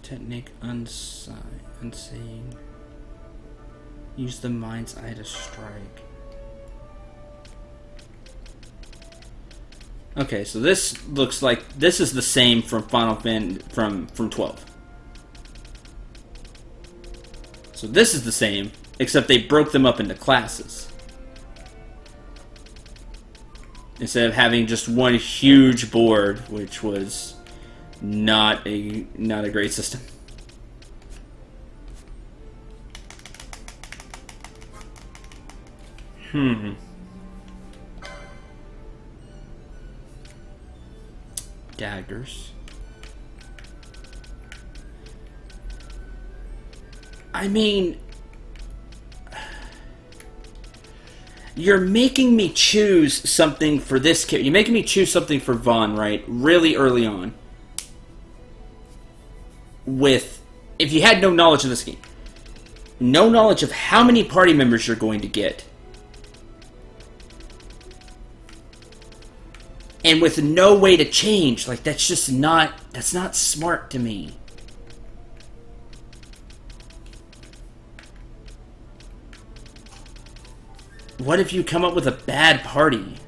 Technique unseen. Use the mind's eye to strike. Okay, so this looks like this is the same from Final Fan from 12. So this is the same, except they broke them up into classes. Instead of having just one huge board, which was not a great system. Daggers. I mean, you're making me choose something for this character. You're making me choose something for Vaughn, right? Really early on. With, if you had no knowledge of this game, no knowledge of how many party members you're going to get, and with no way to change, like that's just not, that's not smart to me. What if you come up with a bad party?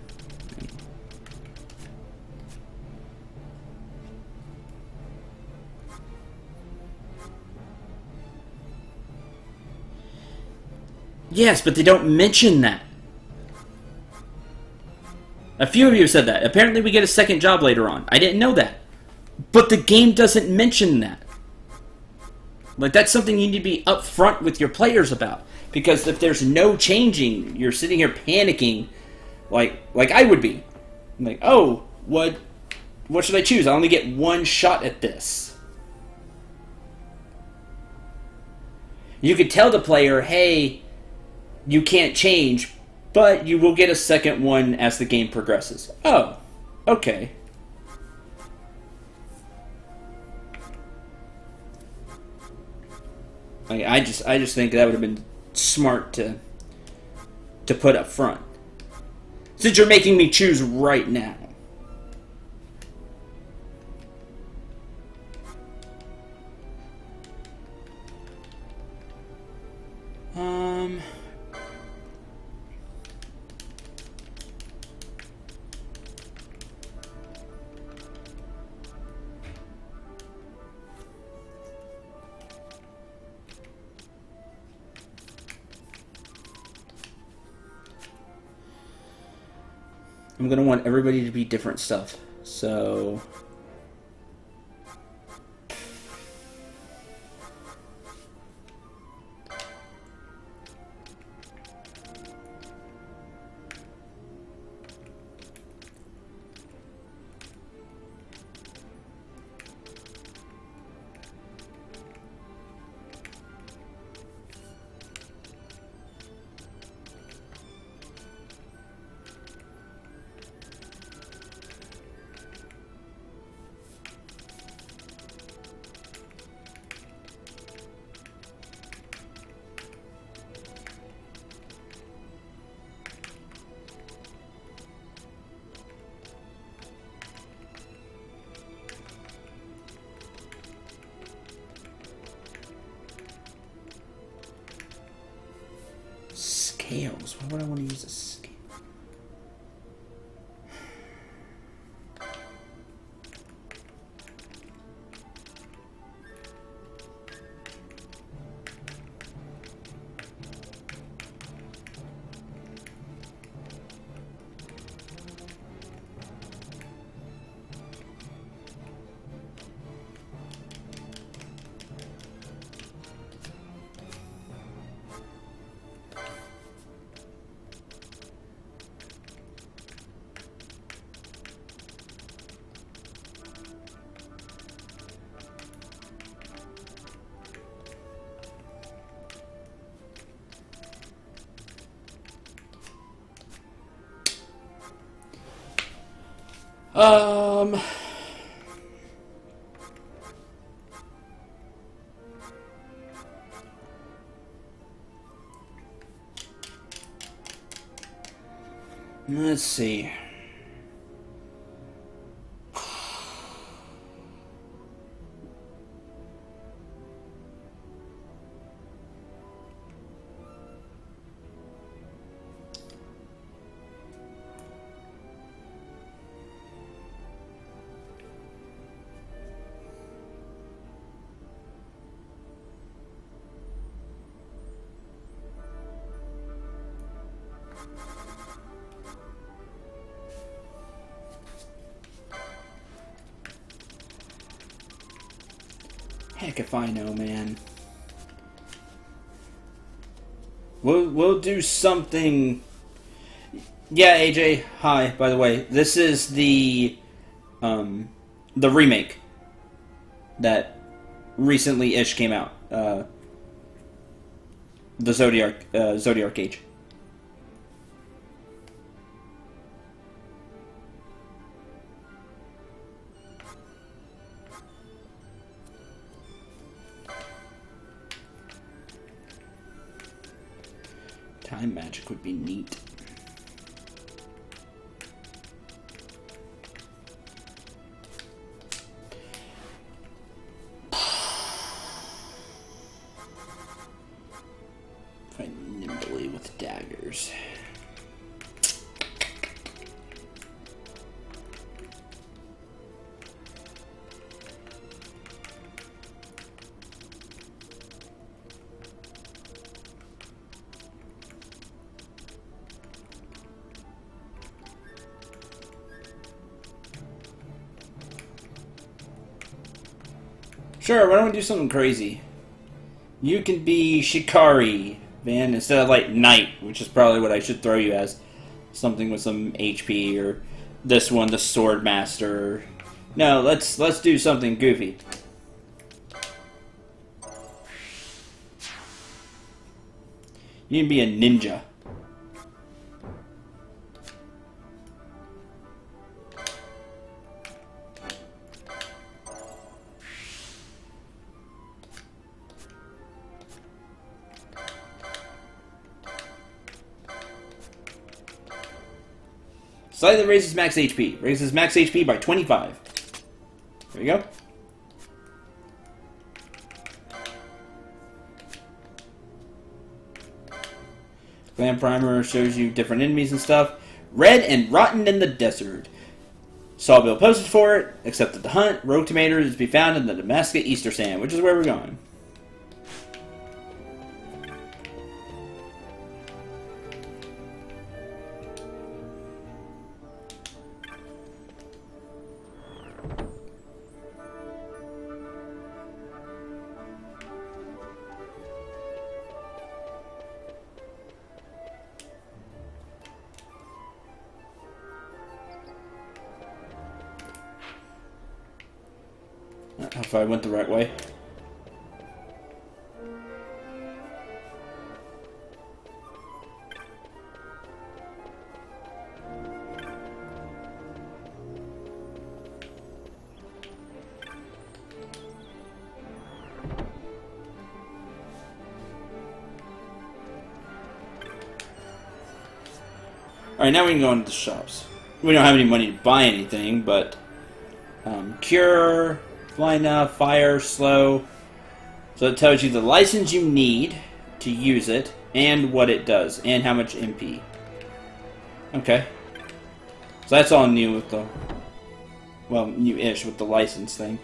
Yes, but they don't mention that. A few of you said that. Apparently we get a second job later on. I didn't know that. But the game doesn't mention that. Like, that's something you need to be upfront with your players about. Because if there's no changing, you're sitting here panicking like I would be. I'm like, oh, what should I choose? I only get one shot at this. You could tell the player, hey, you can't change, but you will get a second one as the game progresses. Oh, okay. I just think that would have been smart to put up front. Since you're making me choose right now. I'm going to want everybody to be different stuff. So scales. Why would I want to use a scale? Let's see. Heck if I know, man. We'll do something. Yeah, AJ. Hi. By the way, this is the remake that recently-ish came out. The Zodiac Age. Time magic would be neat. Fight nimbly with daggers. Sure, why don't we do something crazy? You can be Shikari, man, instead of like Knight, which is probably what I should throw you as. Something with some HP, or this one, the Sword Master. No, let's do something goofy. You can be a ninja. Slightly raises max HP. Raises max HP by 25. There you go. Clan Primer shows you different enemies and stuff. Red and Rotten in the Desert. Sawbill posted for it, except that the hunt, Rogue Tomato, is to be found in the Damascus Easter Sand, which is where we're going. If I went the right way. Alright, now we can go into the shops. We don't have any money to buy anything, but cure, fly enough, fire, slow. So it tells you the license you need to use it. and what it does, and how much MP. Okay. So that's all new with the... Well, new-ish with the license thing.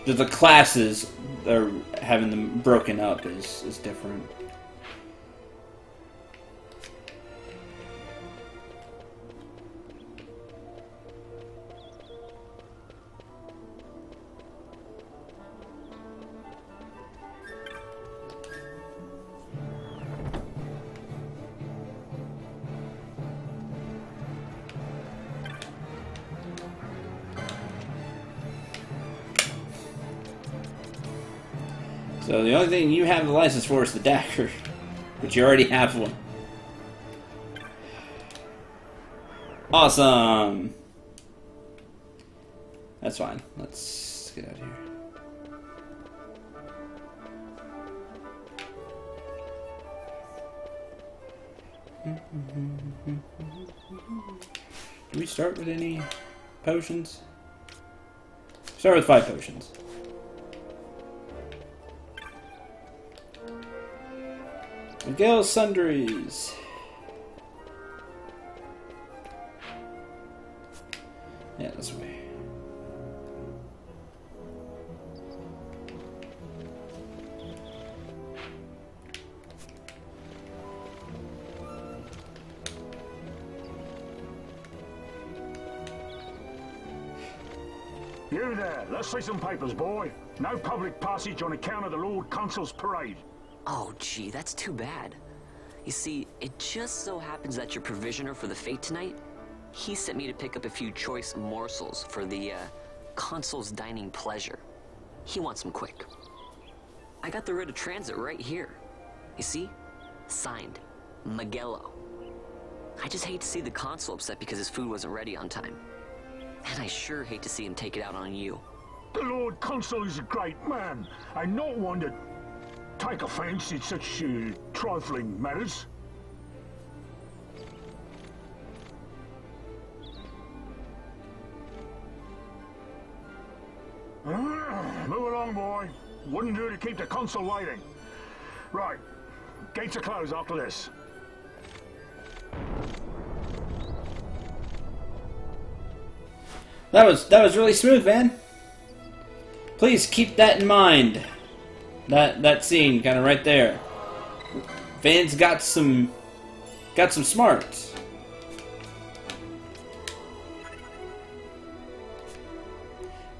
The classes, are having them broken up is different. So the only thing you have the license for is the dagger, but you already have one. Awesome! That's fine. Let's get out of here. Do we start with any potions? Start with 5 potions. Miguel Sundries. Yeah, this way. You there, let's see some papers, boy. No public passage on account of the Lord Consul's parade. Oh, gee, that's too bad. You see, it just so happens that your provisioner for the fete tonight, he sent me to pick up a few choice morsels for the, consul's dining pleasure. He wants them quick. I got the writ of transit right here. You see? Signed, Miguelo. I just hate to see the consul upset because his food wasn't ready on time. And I sure hate to see him take it out on you. The Lord Consul is a great man, and not one to take offense in such trifling matters. Move along, boy. Wouldn't do to keep the consul waiting. Right. Gates are closed after this. That was really smooth, man. Please keep that in mind. That scene kind of right there. Van's got some smarts.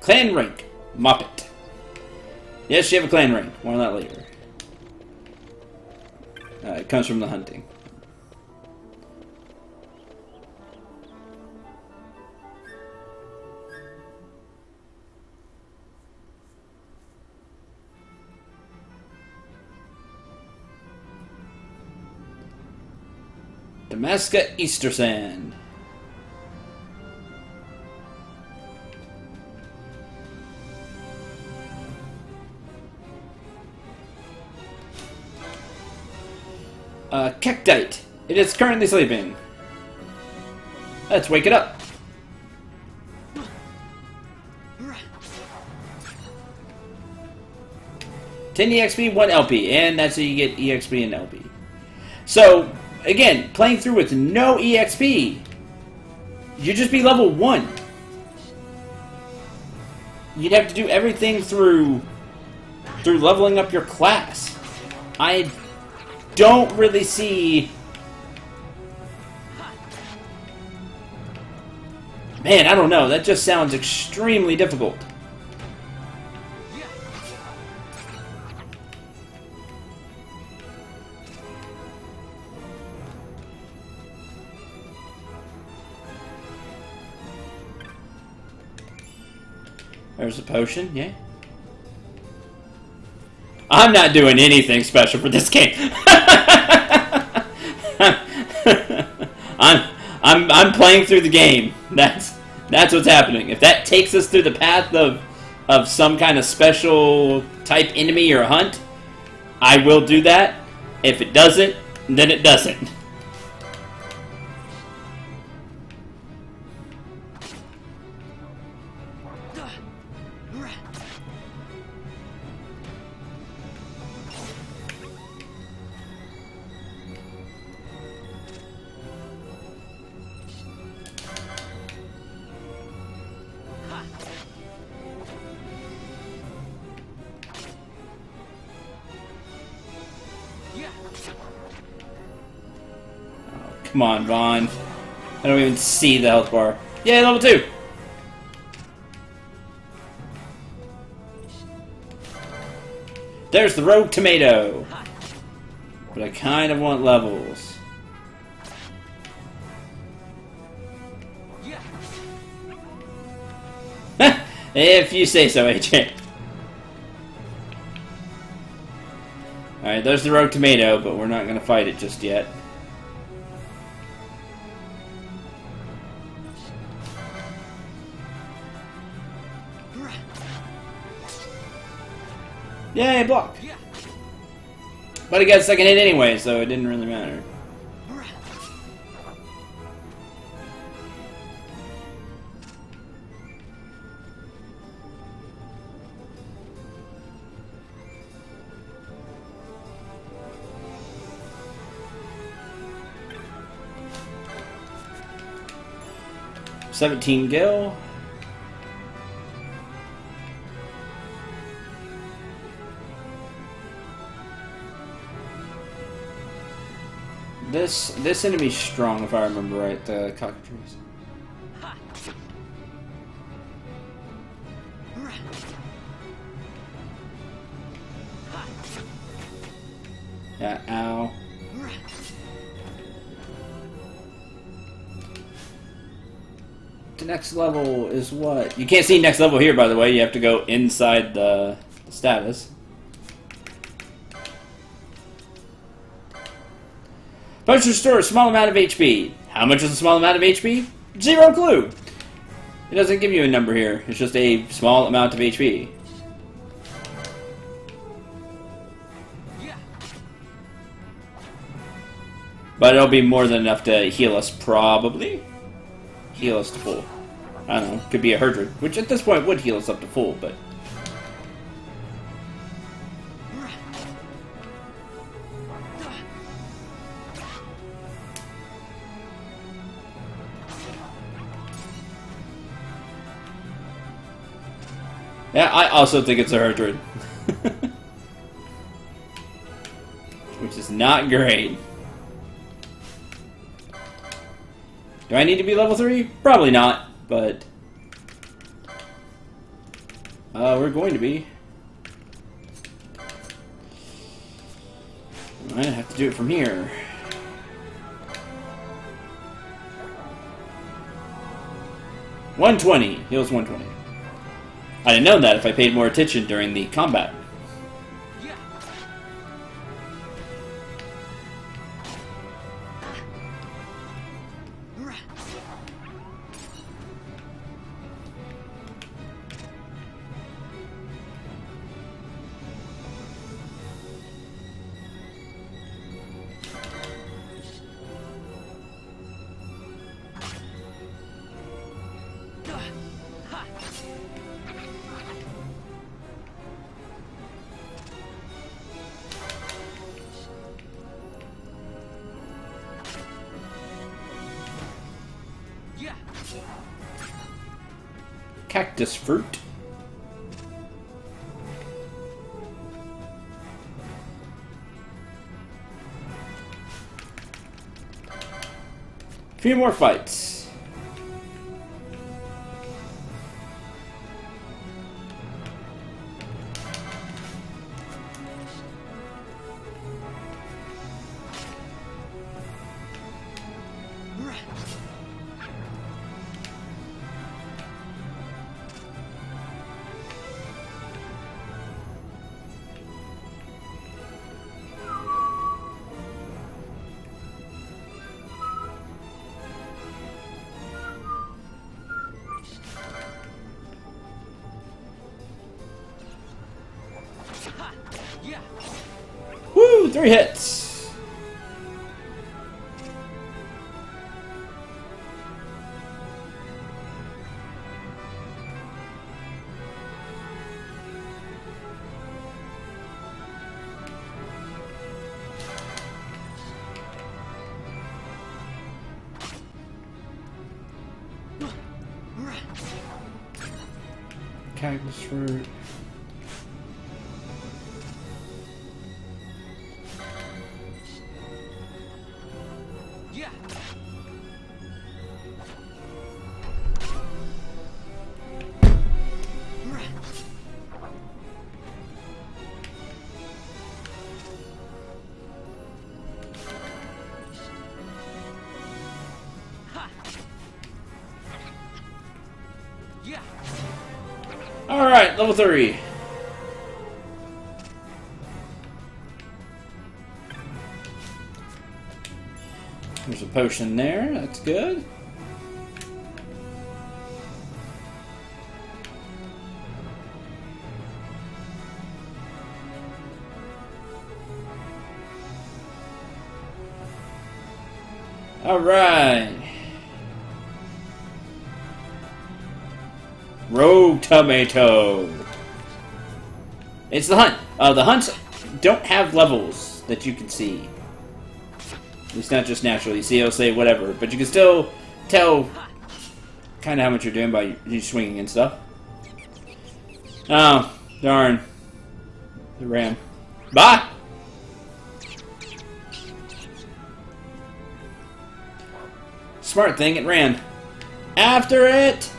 Clan rank, Muppet. Yes, you have a clan rank. More on that later. It comes from the hunting. Damascus Easter Sand. Kekdite. It is currently sleeping. Let's wake it up. $10 EXP, 1 LP, and that's how you get EXP and LP. So, again, playing through with no EXP, you'd just be level 1. You'd have to do everything through leveling up your class. I don't really see... Man, I don't know. That just sounds extremely difficult. There's a potion, yeah. I'm not doing anything special for this game. I'm playing through the game. That's what's happening. If that takes us through the path of some kind of special type enemy or hunt, I will do that. If it doesn't, then it doesn't. Come on, Vaughn. I don't even see the health bar. Yeah, level 2! There's the rogue tomato! But I kind of want levels. If you say so, AJ. Alright, there's the rogue tomato, but we're not going to fight it just yet. Yay, block! But he got a second hit anyway, so it didn't really matter. $17 gil. This enemy's strong, if I remember right, the cockatrice. Yeah, ow. The next level is what? You can't see next level here, by the way. You have to go inside the status. Punch restore a small amount of HP. How much is a small amount of HP? Zero clue. It doesn't give you a number here. It's just a small amount of HP. But it'll be more than enough to heal us, probably. Heal us to full. I don't know. Could be 100, which at this point would heal us up to full, but... Yeah, I also think it's 100. Which is not great. Do I need to be level 3? Probably not, but... we're going to be. I might have to do it from here. $120. Heals $120. I'd have known that if I paid more attention during the combat. Cactus fruit. A few more fights. Woo! 3 hits! Cactus fruit. Alright, level 3. There's a potion there, that's good. Alright. Rogue Tomato. It's the hunt. The hunts don't have levels that you can see. At least not just naturally. You see, it'll say whatever, but you can still tell kind of how much you're doing by you swinging and stuff. Oh, darn. It ran. Bye! Smart thing, it ran. After it!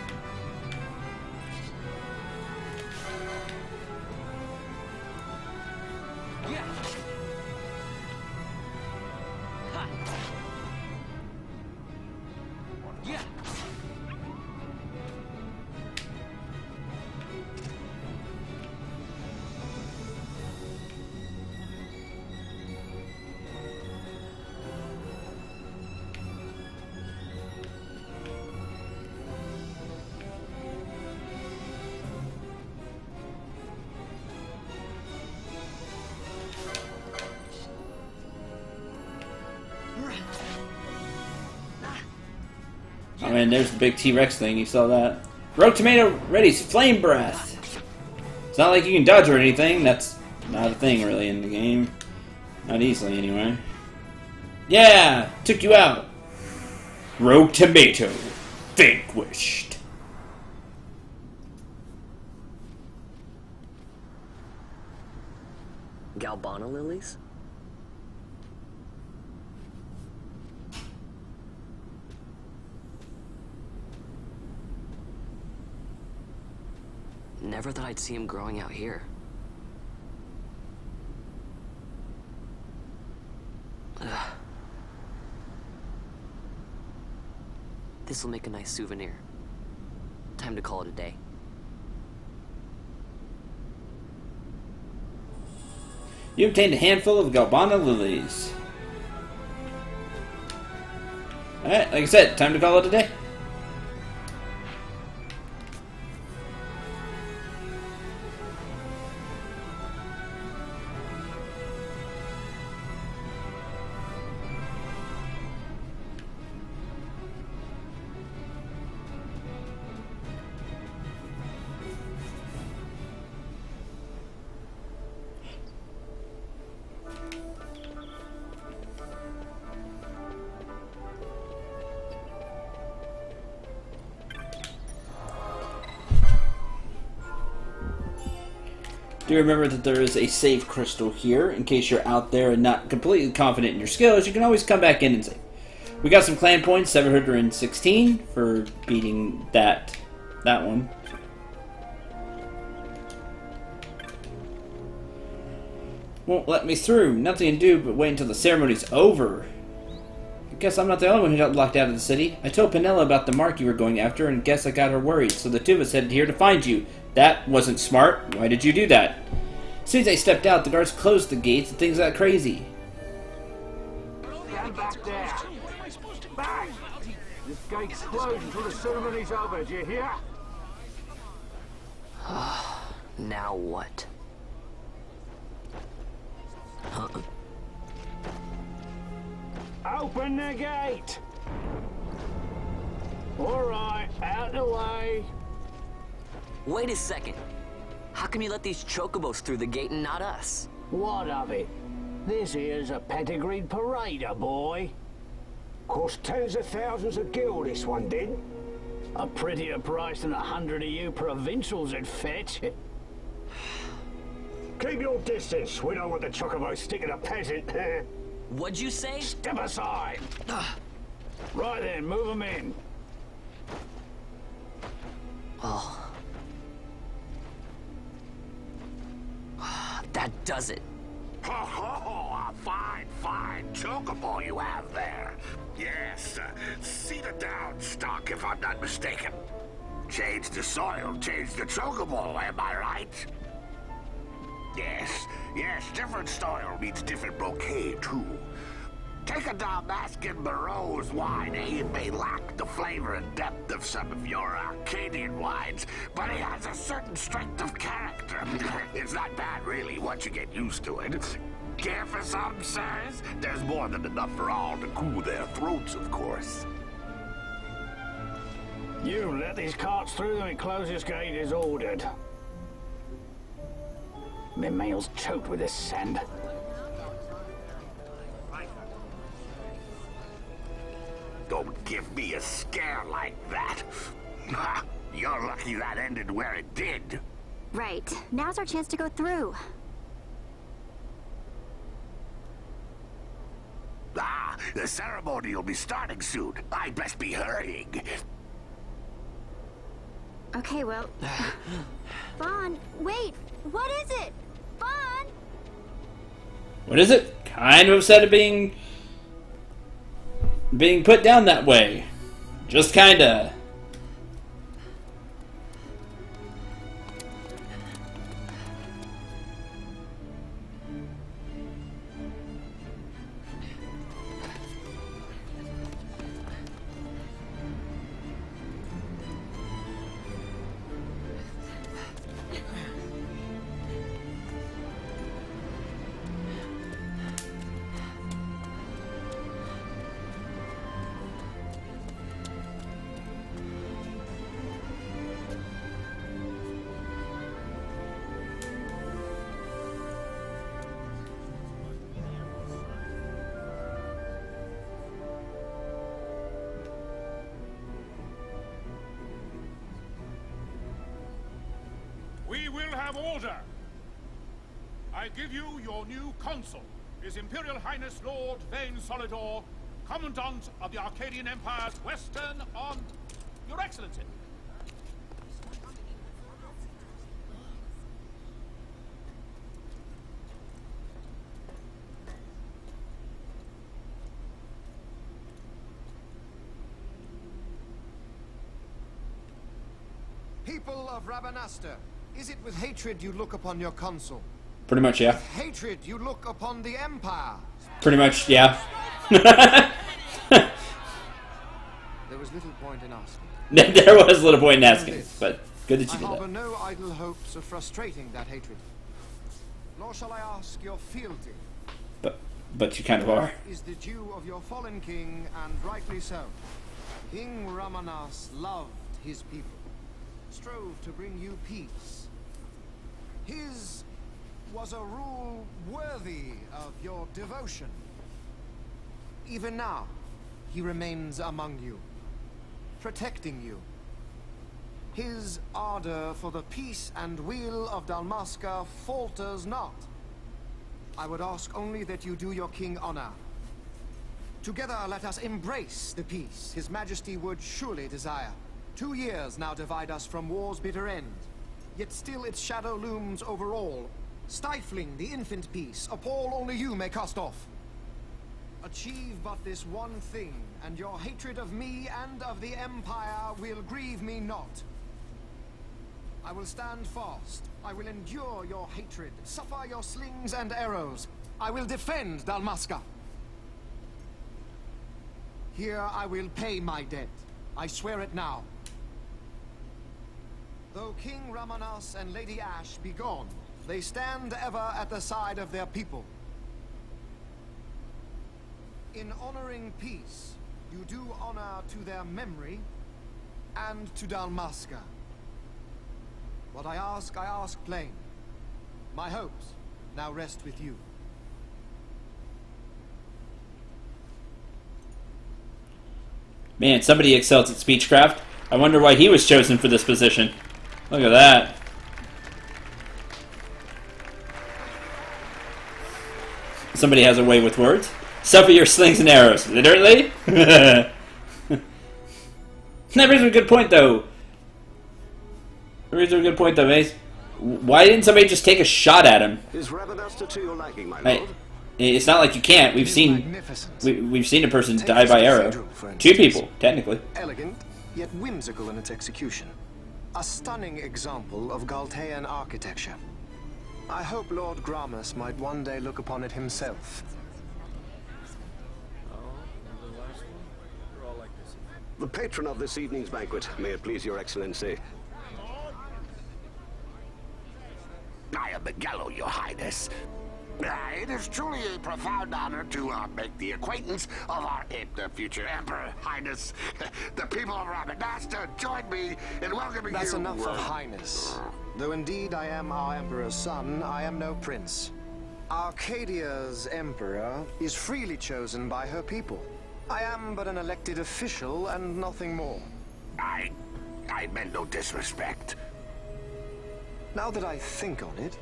Oh man, there's the big T-Rex thing, you saw that. Rogue Tomato ready's Flame Breath. It's not like you can dodge or anything, that's not a thing really in the game. Not easily anyway. Yeah! Took you out! Rogue Tomato vanquished. Galbana lilies? Never thought I'd see him growing out here. This'll make a nice souvenir. Time to call it a day. You obtained a handful of Galbana lilies. Alright, like I said, time to call it a day. Do remember that there is a save crystal here. In case you're out there and not completely confident in your skills, you can always come back in and save. We got some clan points, 716 for beating that one. Won't let me through. Nothing to do but wait until the ceremony's over. I guess I'm not the only one who got locked out of the city. I told Penella about the mark you were going after and guess I got her worried, so the two of us headed here to find you. That wasn't smart. Why did you do that? As soon as I stepped out, the guards closed the gates and things got crazy. Stand back there. Back! This gate's closed until the ceremony's over, do you hear? Now what? Huh? Open the gate! Alright, out the way. Wait a second. How come you let these chocobos through the gate and not us? What of it? This here's a pedigreed parader, boy. Cost tens of thousands of gil, this one did. A prettier price than 100 of you provincials would fetch. Keep your distance. We don't want the chocobos sticking a peasant. What'd you say? Step aside. Right then, move them in. Oh. That does it. Oh, a fine, fine chocobo you have there. Yes, cedar down stock, if I'm not mistaken. Change the soil, change the chocobo, am I right? Yes, yes, different soil means different bouquet, too. Take a Dalmascan Moreau's wine. He may lack the flavor and depth of some of your Arcadian wines, but he has a certain strength of character. It's not bad, really, once you get used to it. Care for some, sirs? There's more than enough for all to cool their throats, of course. You let these carts through and closest gate is ordered. My mail's choked with this sand. Don't give me a scare like that. You're lucky that ended where it did. Right. Now's our chance to go through. Ah, the ceremony will be starting soon. I'd best be hurrying. Okay, well... Vaughn, wait! What is it? Vaughn! What is it? Kind of upset at being put down that way. Just kinda. We will have order. I give you your new consul, His Imperial Highness Lord Vane Solidor, Commandant of the Arcadian Empire's Western on... Your Excellency. People of Rabanastre, is it with hatred you look upon your consul? Pretty much, yeah. With hatred you look upon the Empire? Pretty much, yeah. There was little point in asking. There was little point in asking, but good that you I did harbor that. no idle hopes of frustrating that hatred. Nor shall I ask your fealty. But you kind of are. Is the due of your fallen king, and rightly so. King Ramanas loved his people, strove to bring you peace. His was a rule worthy of your devotion. Even now, he remains among you, protecting you. His ardor for the peace and weal of Dalmasca falters not. I would ask only that you do your king honor. Together let us embrace the peace His Majesty would surely desire. 2 years now divide us from war's bitter end, yet still its shadow looms over all, stifling the infant peace, a pall only you may cast off. Achieve but this one thing, and your hatred of me and of the Empire will grieve me not. I will stand fast. I will endure your hatred, suffer your slings and arrows. I will defend Dalmasca. Here I will pay my debt. I swear it now. Though King Ramanas and Lady Ash be gone, they stand ever at the side of their people. In honoring peace, you do honor to their memory and to Dalmasca. What I ask plain. My hopes now rest with you. Man, somebody excels at speechcraft. I wonder why he was chosen for this position. Look at that. Somebody has a way with words. Suffer your slings and arrows, literally. That brings up a good point, though. Mace. Why didn't somebody just take a shot at him? Is Rabanasta to your liking, my Hey, lord? it's not like you can't. We've seen a person die by arrow. Two people, technically. Elegant, yet whimsical in its execution. A stunning example of Galtean architecture. I hope Lord Gramus might one day look upon it himself. The patron of this evening's banquet, may it please your excellency. I am Miguelo, your highness. It is truly a profound honor to make the acquaintance of our future emperor, highness. The people of Rabanasta join me in welcoming you. That's enough of highness. Though indeed I am our emperor's son, I am no prince. Arcadia's emperor is freely chosen by her people. I am but an elected official and nothing more. I meant no disrespect. Now that I think on it,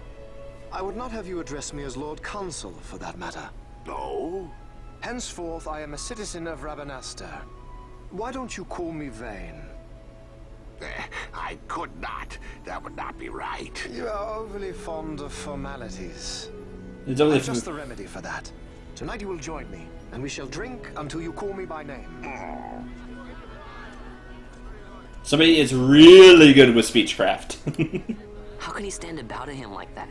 I would not have you address me as Lord Consul, for that matter. No? Henceforth, I am a citizen of Rabanasta. Why don't you call me Vane? I could not. That would not be right. You are overly fond of formalities. It's only I've just the remedy for that. Tonight you will join me, and we shall drink until you call me by name. Somebody is really good with speechcraft. How can he stand about him like that?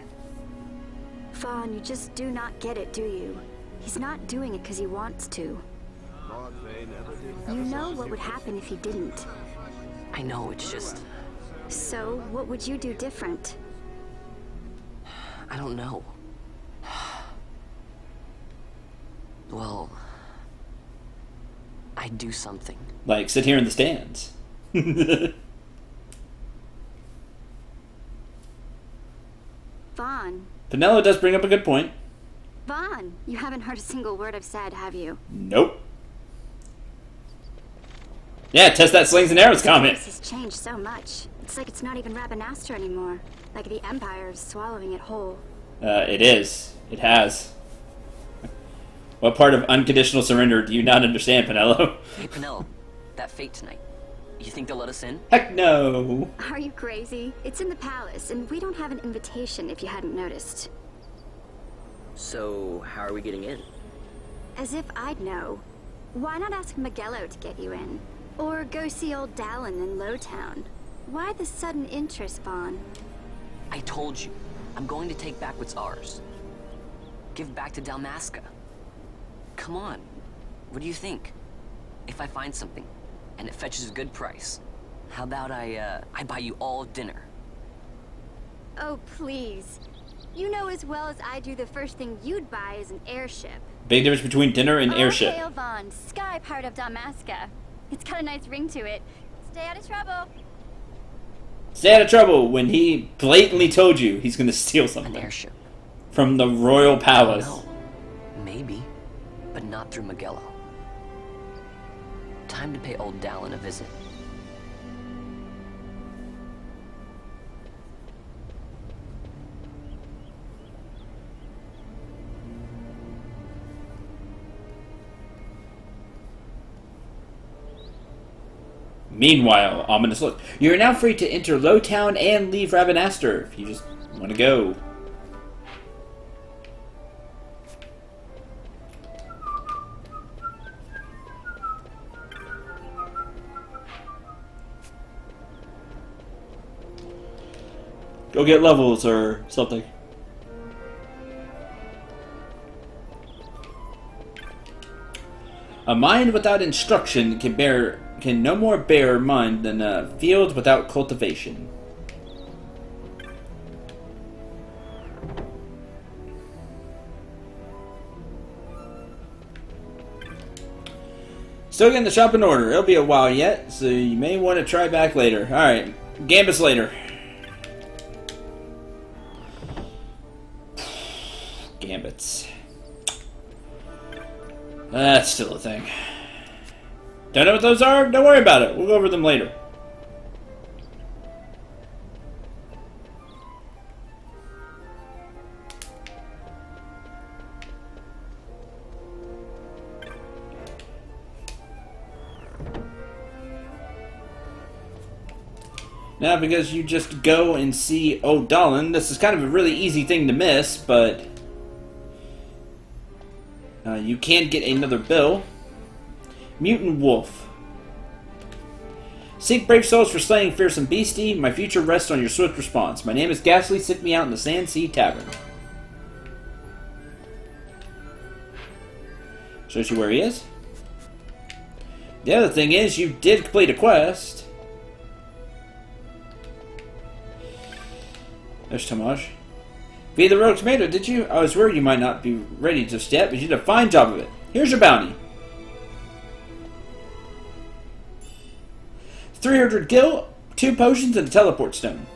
Fawn, you just do not get it, do you? He's not doing it because he wants to. You know what would happen if he didn't. I know, it's just... So, what would you do different? I don't know. Well... I'd do something. Like, sit here in the stands. Vaughn. Penelo does bring up a good point. Vaughn, you haven't heard a single word I've said, have you? Nope. Yeah, test that slings and arrows comment. This has changed so much. It's like it's not even Rabanasta anymore. Like the Empire is swallowing it whole. It is. It has. What part of unconditional surrender do you not understand, Penelo? Hey, Penelo, that fate tonight. You think they'll let us in? Heck no. Are you crazy? It's in the palace, and we don't have an invitation if you hadn't noticed. So, how are we getting in? As if I'd know. Why not ask Miguelo to get you in? Or go see old Dallin in Lowtown? Why the sudden interest, Vaughn? I told you. I'm going to take back what's ours. Give back to Dalmasca. Come on. What do you think? If I find something, and it fetches a good price, how about I buy you all dinner? Oh, please. You know as well as I do the first thing you'd buy is an airship. Big difference between dinner and airship. Hail Vaughn, sky part of Dalmasca. It's got a nice ring to it. Stay out of trouble. Stay out of trouble when he blatantly told you he's going to steal something. An airship. From the royal palace. No. Maybe, but not through Miguelo. Time to pay old Dallin a visit. Meanwhile, ominous look. You are now free to enter Lowtown and leave Rabanasta if you just want to go. Go get levels or something. A mind without instruction can no more bear mind than a field without cultivation. Still getting the shop in order. It'll be a while yet, so you may want to try back later. Alright, Gambus later. Gambits. That's still a thing. Don't know what those are? Don't worry about it. We'll go over them later. Now, because you just go and see O'Donnell, this is kind of a really easy thing to miss, but you can get another bill. Mutant Wolf. Seek brave souls for slaying fearsome beastie. My future rests on your swift response. My name is Ghastly. Seek me out in the Sand Sea Tavern. Shows you where he is. The other thing is, you did complete a quest. There's Tamaj. Be the rogue tomato, did you? I was worried you might not be ready just yet, but you did a fine job of it. Here's your bounty. 300 gil, 2 potions, and a teleport stone.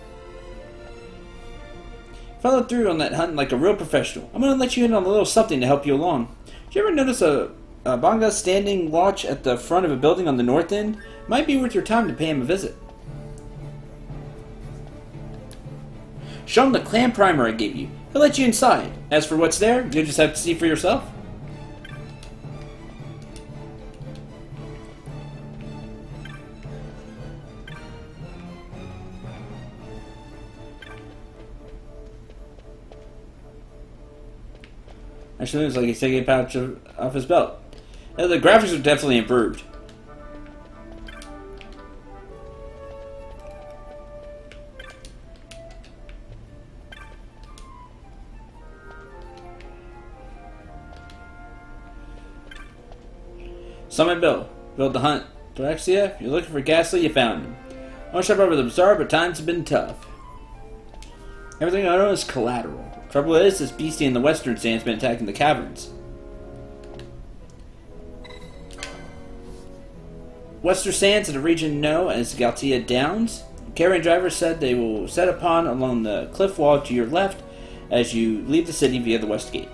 Followed through on that hunt like a real professional. I'm going to let you in on a little something to help you along. Did you ever notice a Banga standing watch at the front of a building on the north end? Might be worth your time to pay him a visit. Show him the clan primer I gave you. He'll let you inside. As for what's there, you'll just have to see for yourself. Actually, looks like he's taking a pouch off his belt. Now, the graphics are definitely improved. Summon Bill. Build the hunt. Dorexia, if you're looking for Ghastly, you found him. I want to shop over the bazaar, but times have been tough. Everything I know is collateral. Trouble is, this beastie in the western stand's been attacking the caverns. Western Sands is a region known as Galtia Downs. Carrion drivers said they will set upon along the cliff wall to your left as you leave the city via the west gate.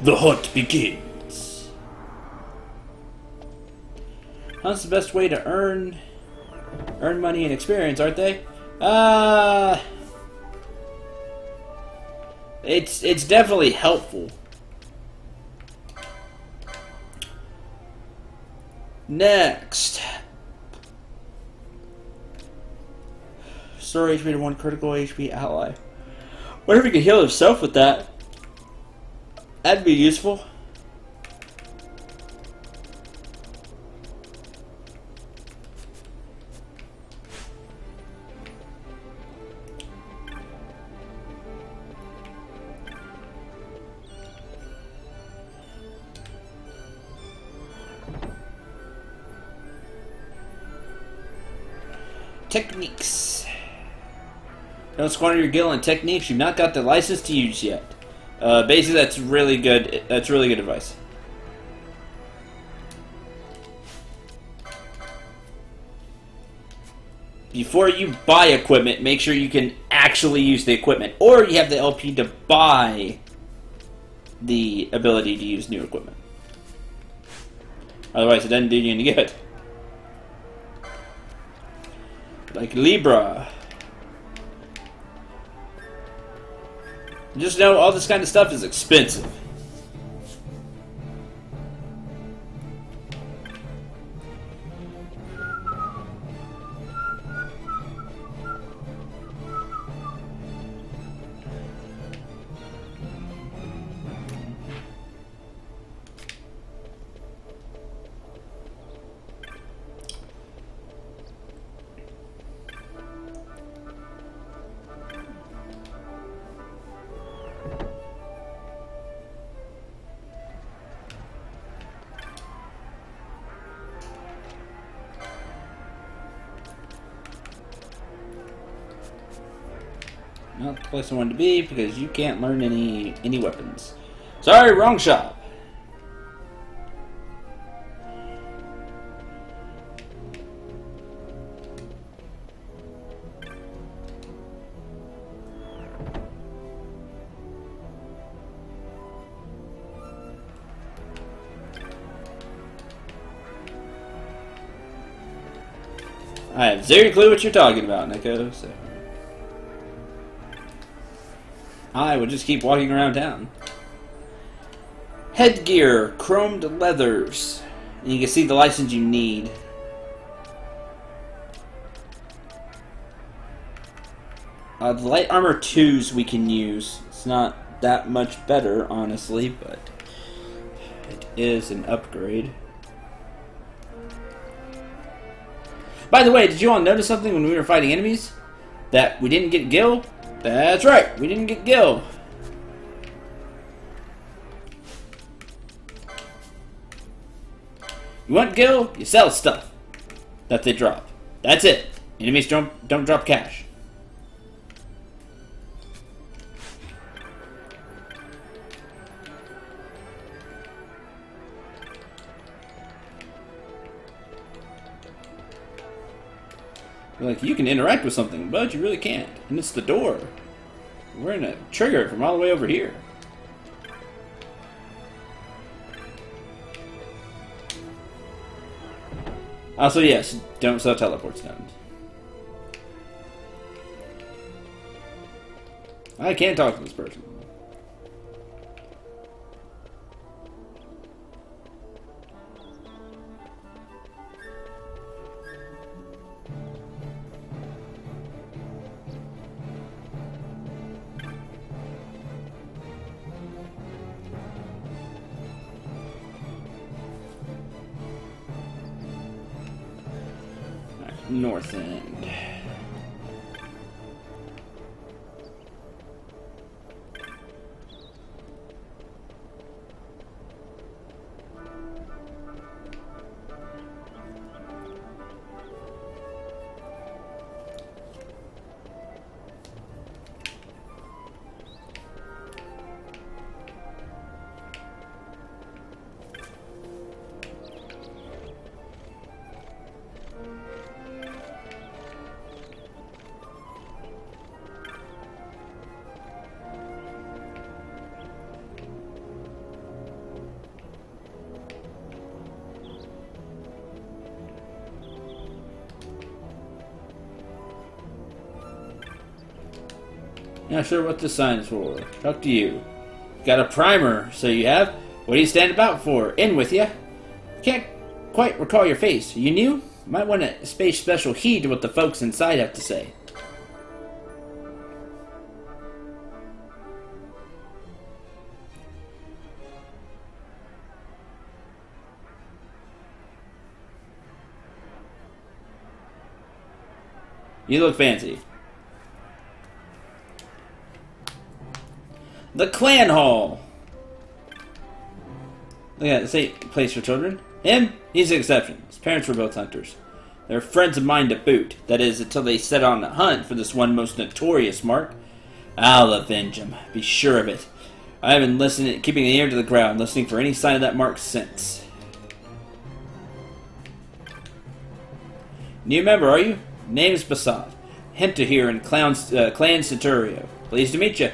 The hunt begins. Hunt's the best way to earn money and experience, aren't they? It's definitely helpful. Next. Restore HP to 1 critical HP ally. Wonder if he could heal himself with that. That'd be useful. Techniques. Don't squander your gil on techniques you've not got the license to use yet. Basically, that's really good. That's really good advice. Before you buy equipment, make sure you can actually use the equipment, or you have the LP to buy the ability to use new equipment. Otherwise, it doesn't do you any good. Like Libra. Just know all this kind of stuff is expensive. Not the place I wanted to be because you can't learn any weapons. Sorry, wrong shop. I have zero clue what you're talking about, Nico, so I will just keep walking around town. Headgear, chromed leathers. And you can see the license you need. The light armor 2s we can use. It's not that much better, honestly, but it is an upgrade. By the way, did you all notice something when we were fighting enemies? That we didn't get Gil? That's right, we didn't get Gil. You want Gil? You sell stuff that they drop. That's it. Enemies don't drop cash. Like, you can interact with something, but you really can't. And it's the door. We're gonna trigger it from all the way over here. Also, yes, don't sell teleport stones. I can't talk to this person. North End. Not sure what this sign is for. Talk to you. Got a primer, so you have? What do you stand about for? In with ya. Can't quite recall your face. Are you new? Might want to pay special heed to what the folks inside have to say. You look fancy. The Clan Hall. Look at this ain't place for children. Him? He's an exception. His parents were both hunters. They're friends of mine to boot. That is, until they set on a hunt for this one most notorious mark. I'll avenge him. Be sure of it. I have been listening, keeping the ear to the ground, listening for any sign of that mark since. New member, are you? Name is Basad. Hunter here in Clan Centurio. Pleased to meet you.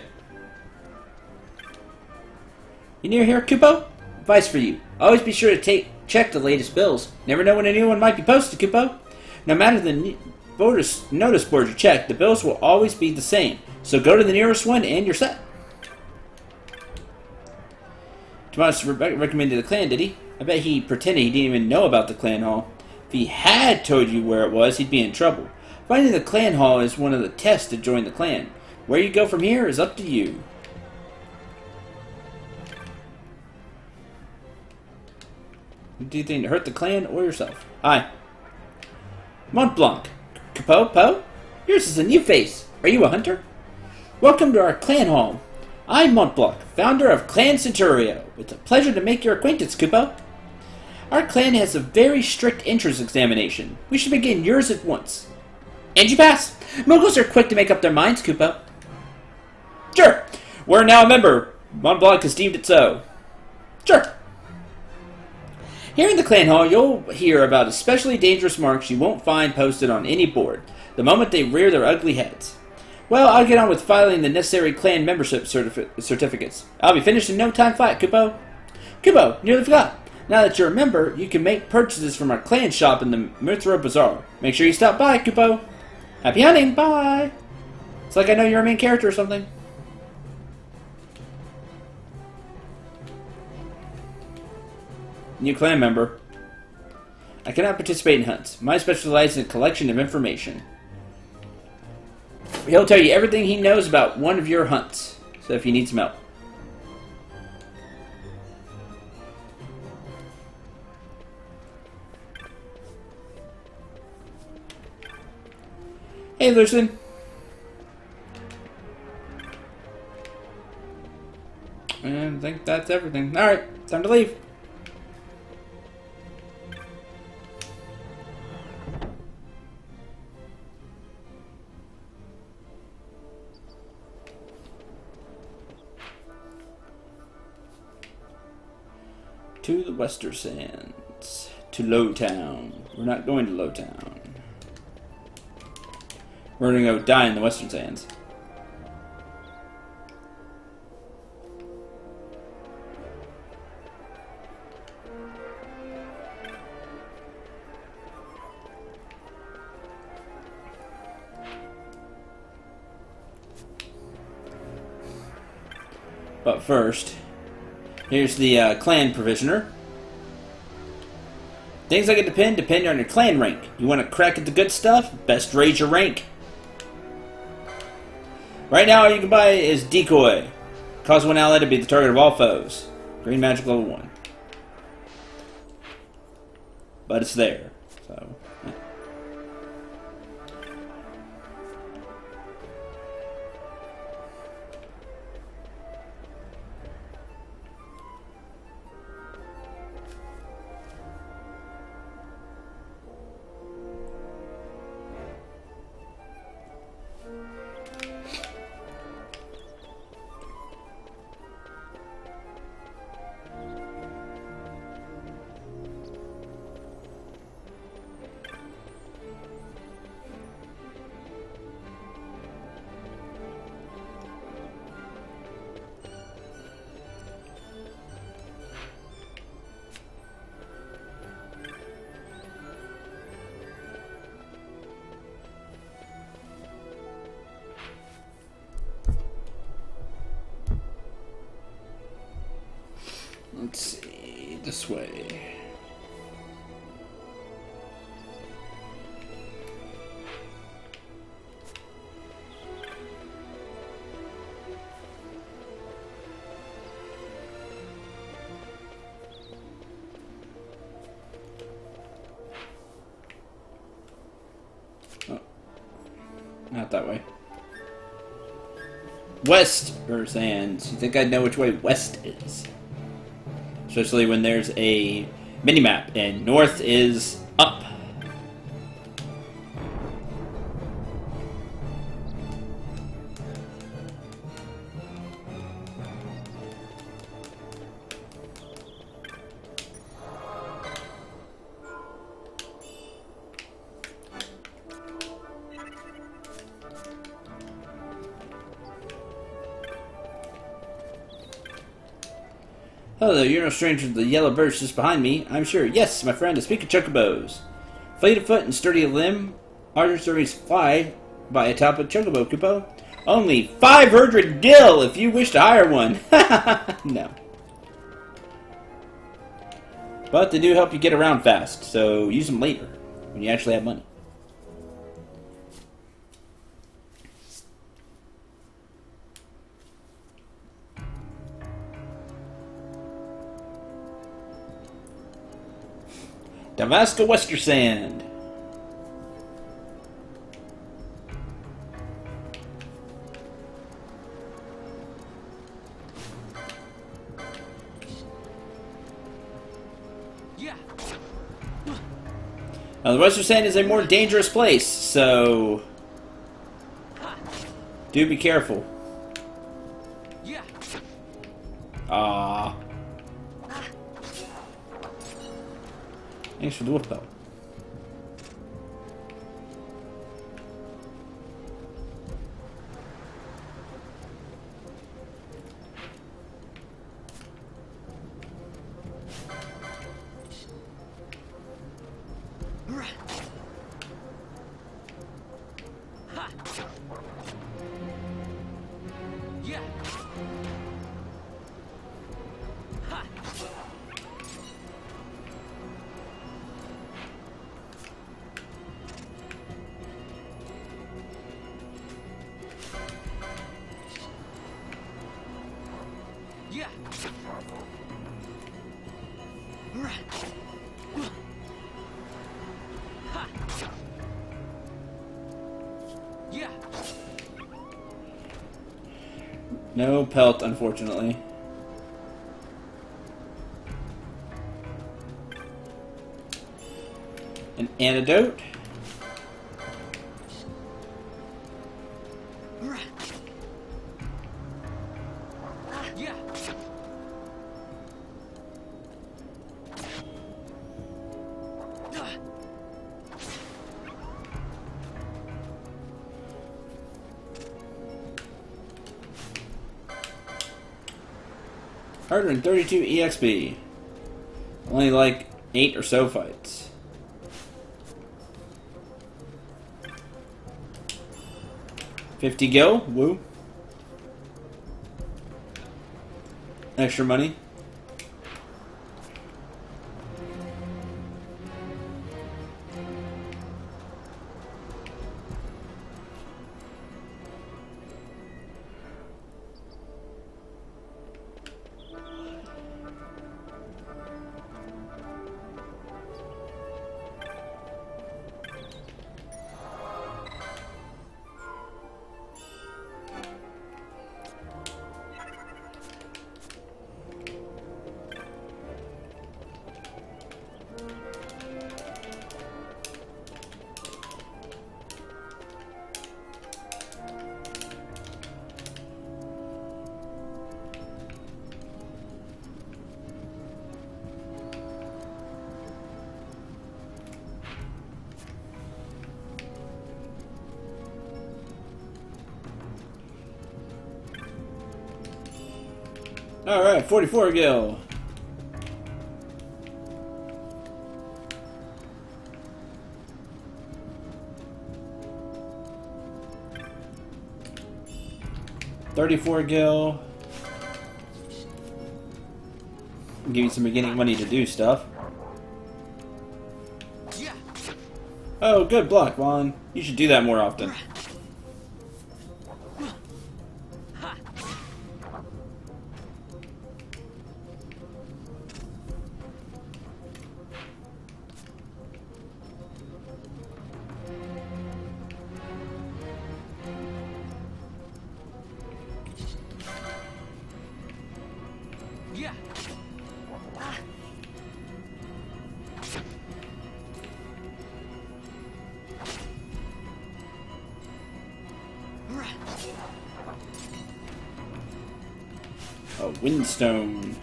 You near here, Kupo? Advice for you. Always be sure to check the latest bills. Never know when a new one might be posted, Kupo. No matter the notice board you check, the bills will always be the same. So go to the nearest one and you're set. Tomas recommended the clan, did he? I bet he pretended he didn't even know about the clan hall. If he had told you where it was, he'd be in trouble. Finding the clan hall is one of the tests to join the clan. Where you go from here is up to you. Do you think to hurt the clan or yourself? Hi. Mont Blanc. Capo? Po? Yours is a new face. Are you a hunter? Welcome to our clan hall. I'm Mont Blanc, founder of Clan Centurio. It's a pleasure to make your acquaintance, Kupo. Our clan has a very strict entrance examination. We should begin yours at once. And you pass. Moguls are quick to make up their minds, Kupo. Sure. We're now a member. Mont Blanc has deemed it so. Sure. Here in the clan hall, you'll hear about especially dangerous marks you won't find posted on any board, the moment they rear their ugly heads. Well, I'll get on with filing the necessary clan membership certificates. I'll be finished in no time flat, Kupo. Kupo, nearly forgot. Now that you're a member, you can make purchases from our clan shop in the Mithra Bazaar. Make sure you stop by, Kupo. Happy hunting, bye! It's like I know you're a main character or something. New clan member. I cannot participate in hunts. Mine specializes in collection of information. He'll tell you everything he knows about one of your hunts. So if you need some help. Hey, Lucian. And I think that's everything. Alright, time to leave. To the Western Sands. To Lowtown. We're not going to Lowtown. We're gonna go die in the Western Sands. But first, here's the clan provisioner. Things that get depend on your clan rank. You want to crack at the good stuff? Best raise your rank. Right now, all you can buy is Decoy. Cause one ally to be the target of all foes. Green magic level 1. But it's there. So, yeah. Let's see, this way. Oh, not that way. West or Sands. You think I'd know which way west is? Especially when there's a mini-map, and north is up. Hello, you're no stranger to the yellow birch just behind me, I'm sure. Yes, my friend, I speak of chocobos. Fleet of foot and sturdy of limb, larger stories fly by atop a chocobo, Kupo. Only 500 gil if you wish to hire one. No. But they do help you get around fast, so use them later, when you actually have money. Damasco Western Sand. Yeah. Now, the Western Sand is a more dangerous place, so do be careful. Yeah. Ah. Thanks for the wolf belt. No pelt, unfortunately. An antidote. $132 EXP. Only like 8 or so fights. $50 gil. Woo. Extra money. Alright, 44 gil. $34 gil. Give you some beginning money to do stuff. Oh, good block, Vaughn. You should do that more often. A windstone.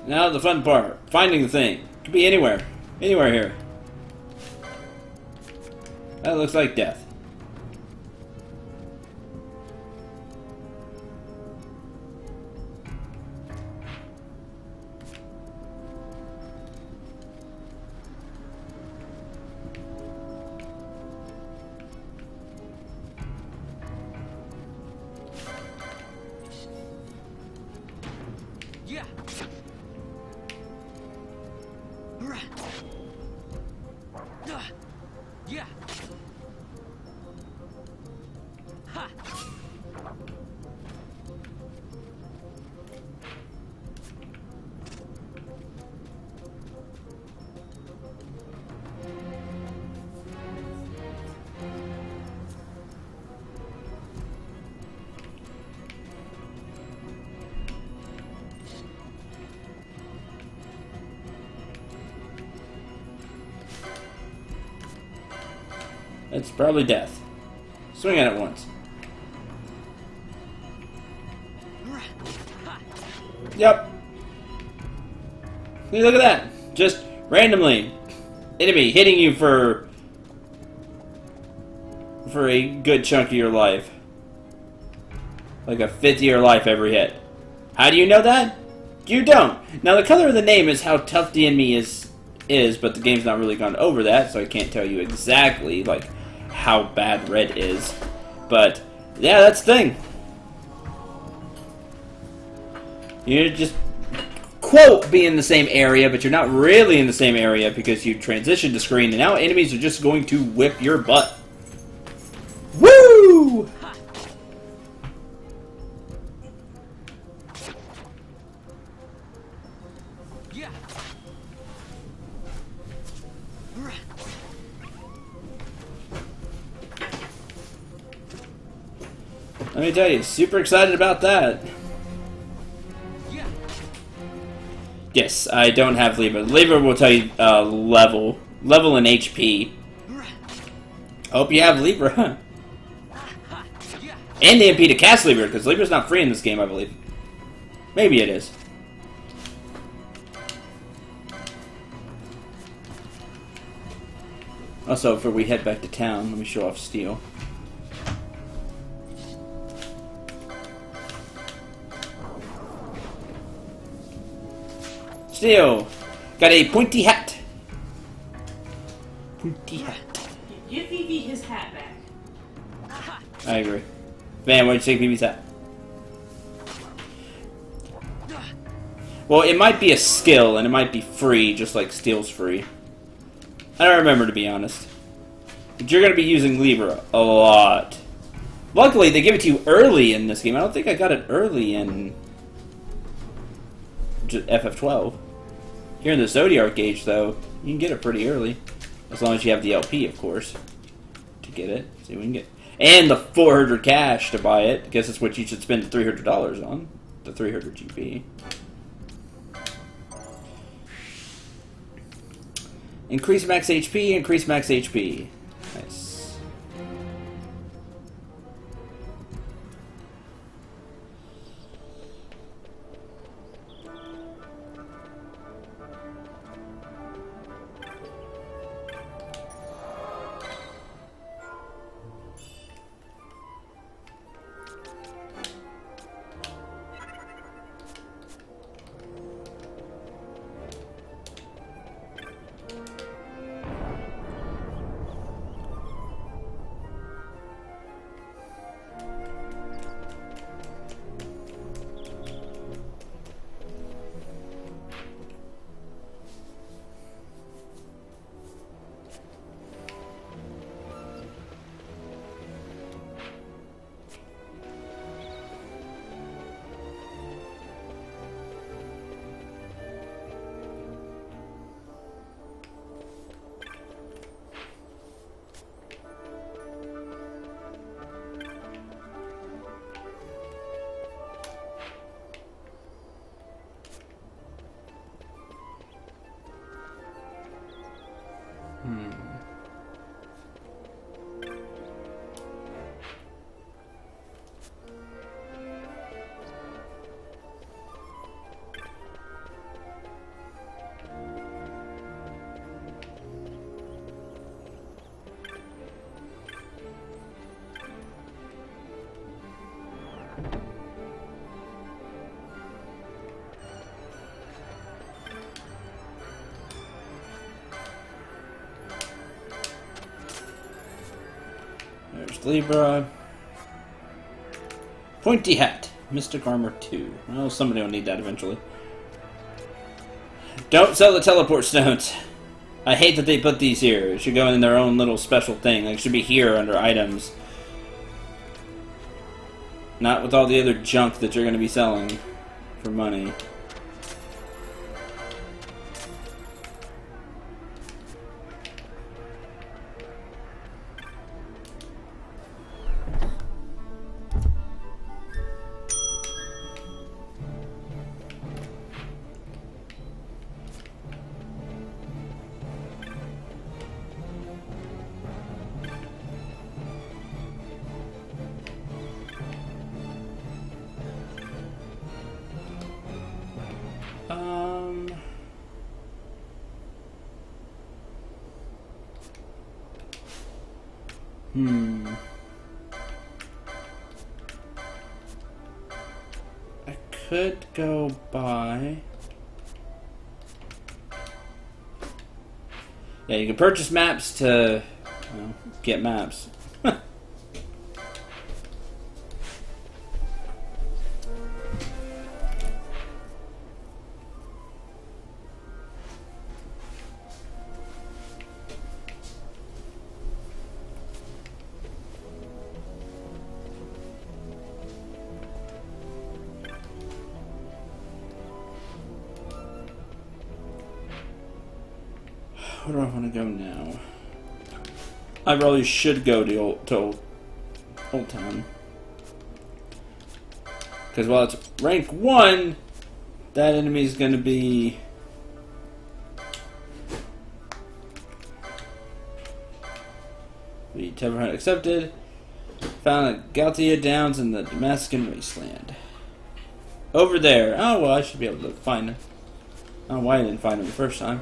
Now the fun part. Finding the thing. Could be anywhere. Anywhere here. That looks like death. It's probably death. Swing at it once. Yep. Hey, look at that. Just randomly. Enemy hitting you for a good chunk of your life. Like a fifth of your life every hit. How do you know that? You don't. Now the color of the name is how tough the enemy is, but the game's not really gone over that, so I can't tell you exactly, like, how bad red is. But, yeah, that's the thing. You just, quote, be in the same area, but you're not really in the same area because you transitioned the screen, and now enemies are just going to whip your butt. Let me tell you, super excited about that. Yes, I don't have Libra. Libra will tell you level and HP. Hope you have Libra. And the MP to cast Libra, because Libra's not free in this game, I believe. Maybe it is. Also, before we head back to town, let me show off Steel. Steel! Got a pointy hat! Pointy hat. Give Phoebe his hat back. I agree. Van, why'd you take Phoebe's hat? Well, it might be a skill, and it might be free, just like Steel's free. I don't remember, to be honest. But you're going to be using Libra a lot. Luckily, they give it to you early in this game. I don't think I got it early in FF12. Here in the Zodiac age, though, you can get it pretty early. As long as you have the LP, of course, to get it. See what we can get. And the 400 cash to buy it. I guess that's what you should spend the $300 on. The 300 GP. Increase max HP, increase max HP. Nice. There's Libra. Pointy hat. Mystic Armor 2. Well, somebody will need that eventually. Don't sell the teleport stones. I hate that they put these here. It should go in their own little special thing. Like, it should be here under items. Not with all the other junk that you're going to be selling for money. I could go by... Yeah, you can purchase maps to, you know, get maps. Where do I want to go now? I probably should go to Old Town. Because while it's rank 1, that enemy is going to be... The Tavern accepted. Found at Galtia Downs in the Damascus Wasteland. Over there. Oh, well, I should be able to find him. I don't know why I didn't find him the first time.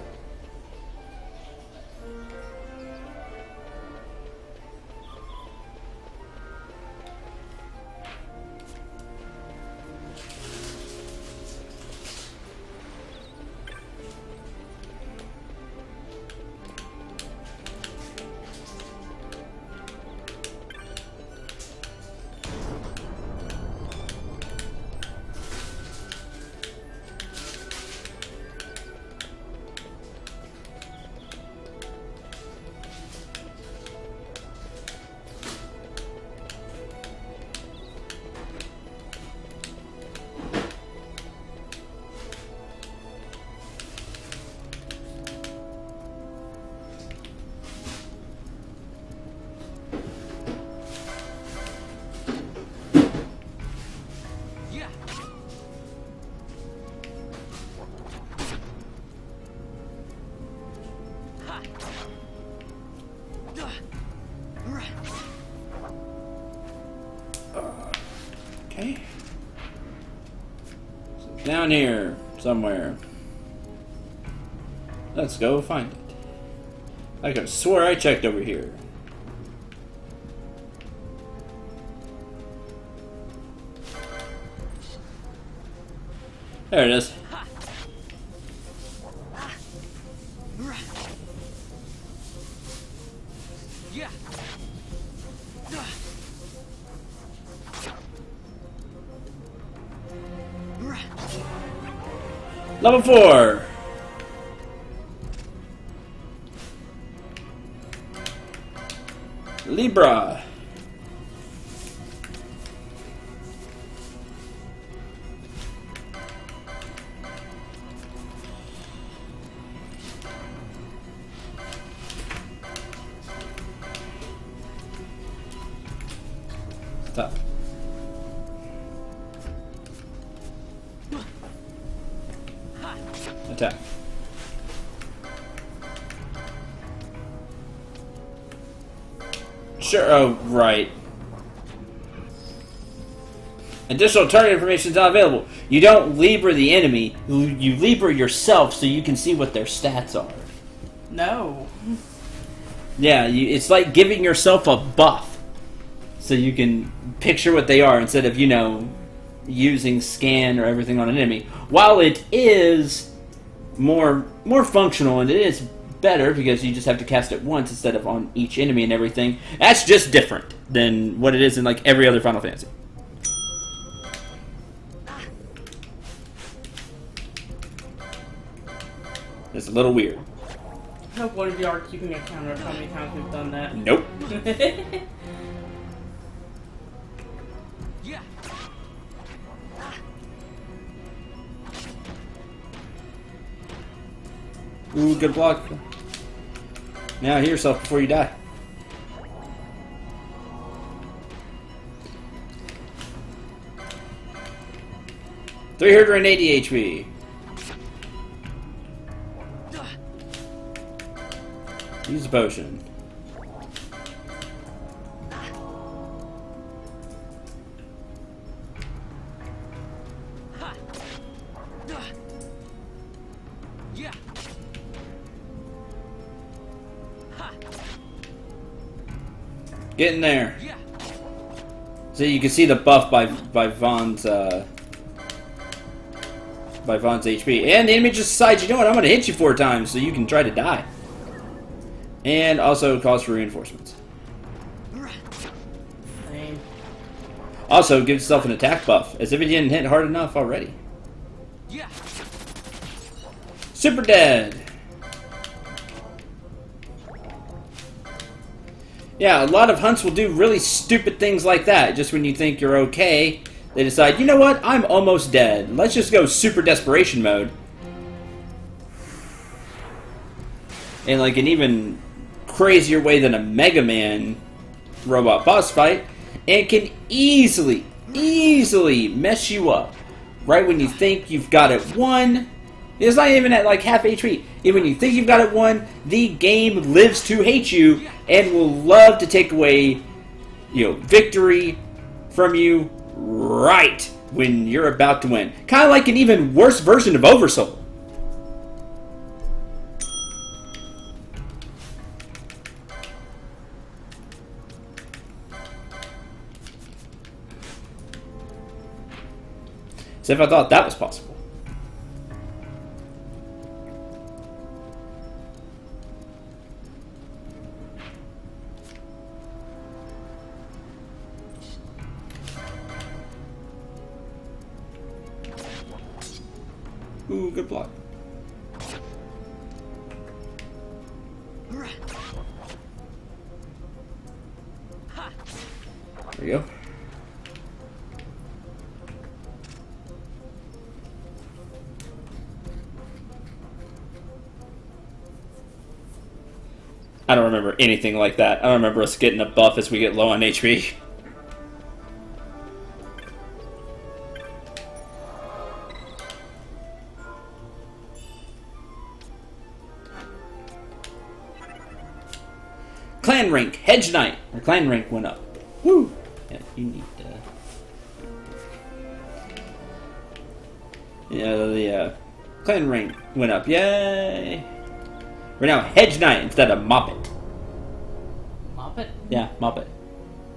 Okay. So down here, somewhere. Let's go find it. I could have swore I checked over here. There it is. Level 4. Libra. Stop. Attack. Sure, oh, right. Additional target information is not available. You don't Libra the enemy, you Libra yourself so you can see what their stats are. No. Yeah, it's like giving yourself a buff so you can picture what they are instead of, you know, using scan or everything on an enemy. While it is more functional and it is better because you just have to cast it once instead of on each enemy and everything, that's just different than what it is in like every other Final Fantasy. It's a little weird. I hope one of you are keeping a count of how many times we've done that. Nope. Ooh, good block. Now heal yourself before you die. $380 HP. Use a potion. Get in there. So you can see the buff by Vaughn's HP. And the enemy just decides, you know what, I'm going to hit you 4 times so you can try to die. And also calls for reinforcements. Also gives itself an attack buff, as if it didn't hit hard enough already. Super dead. Yeah, a lot of hunts will do really stupid things like that. Just when you think you're okay, they decide, you know what, I'm almost dead. Let's just go super desperation mode. In like an even crazier way than a Mega Man robot boss fight, and can easily easily mess you up. Right when you think you've got it won, it's not even at like half HP. Even when you think you've got it won, the game lives to hate you and will love to take away, victory from you right when you're about to win. Kind of like an even worse version of Oversoul. As if I thought that was possible. Ooh, good block. There you go. I don't remember anything like that. I don't remember us getting a buff as we get low on HP. Clan rank, Hedge Knight. Our clan rank went up. Woo! Yeah, you need the clan rank went up. Yay! We're now Hedge Knight instead of Moppet. Moppet? Yeah, Moppet.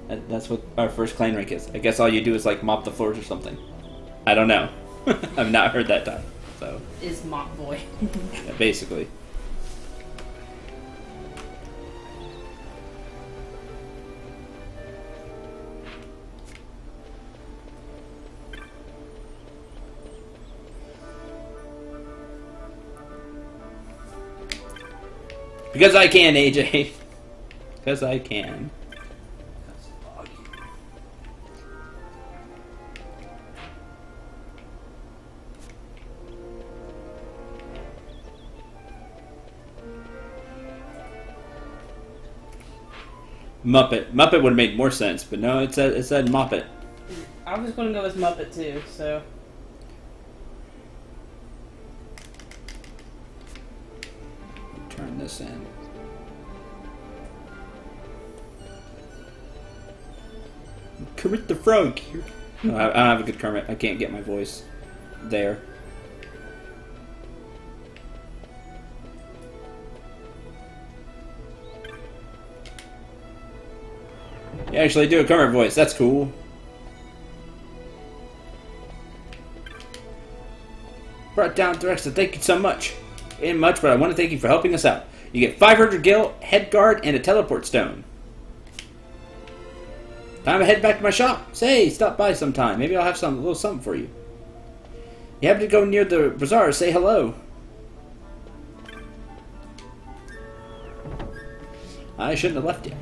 That's what our first clan rank is. I guess all you do is like mop the floors or something. I don't know. I've not heard that time. So is Mop Boy. Yeah, basically. Because I can, AJ. Because I can. Muppet. Muppet would have made more sense, but no, it said Moppet. I was going to go with Muppet too, so. Turn this in. Kermit the Frog here. No, I don't have a good Kermit. I can't get my voice there. You actually do a Kermit voice. That's cool. Brought down Drexa. Thank you so much. Ain't much, but I want to thank you for helping us out. You get 500 gil, head guard, and a teleport stone. Time to head back to my shop. Say, stop by sometime. Maybe I'll have a little something for you. You happen to go near the bazaar, say hello. I shouldn't have left yet.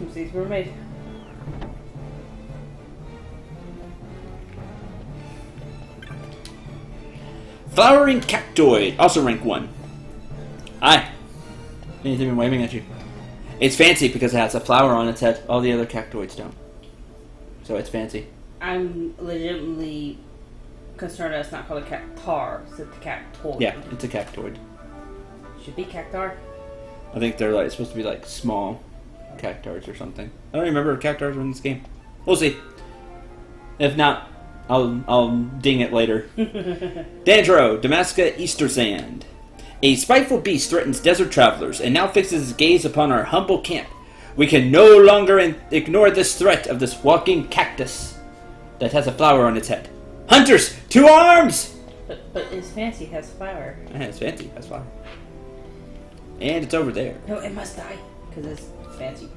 Oopsies were made. Flowering Cactoid, also rank 1. Hi. Anything been waving at you? It's fancy because it has a flower on its head. All the other cactoids don't. So it's fancy. I'm legitimately concerned that it's not called a cactar, it's a cactoid. Yeah, it's a cactoid. Should be cactar. I think they're like supposed to be like small cactars or something. I don't remember if cactars were in this game. We'll see. If not, I'll ding it later. Dandro, Damascus Easter Sand. A spiteful beast threatens desert travelers and now fixes his gaze upon our humble camp. We can no longer ignore this threat of this walking cactus that has a flower on its head. Hunters, to arms! But it's fancy, it has flower. Yeah, it's fancy, it has flower. And it's over there. No, it must die, because it's fancy.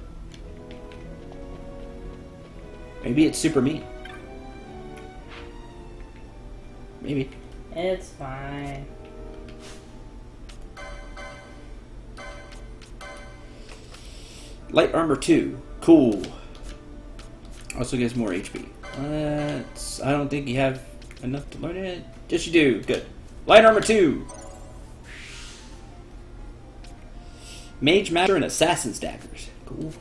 Maybe it's super mean. Maybe. It's fine. Light armor 2. Cool. Also gives more HP. I don't think you have enough to learn it. Yes, you do. Good. Light armor 2. Mage Master and Assassin's Daggers. Cool.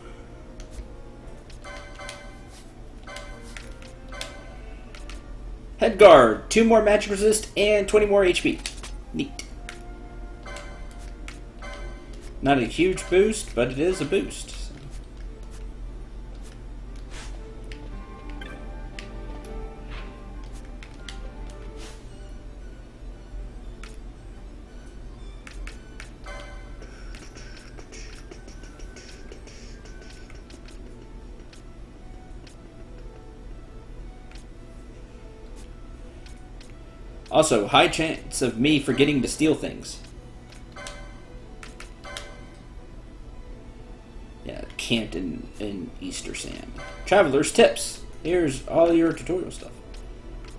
Head guard, 2 more magic resist, and 20 more HP. Neat. Not a huge boost, but it is a boost. Also, high chance of me forgetting to steal things. Yeah, Canton and Easter Sand. Traveler's tips. Here's all your tutorial stuff.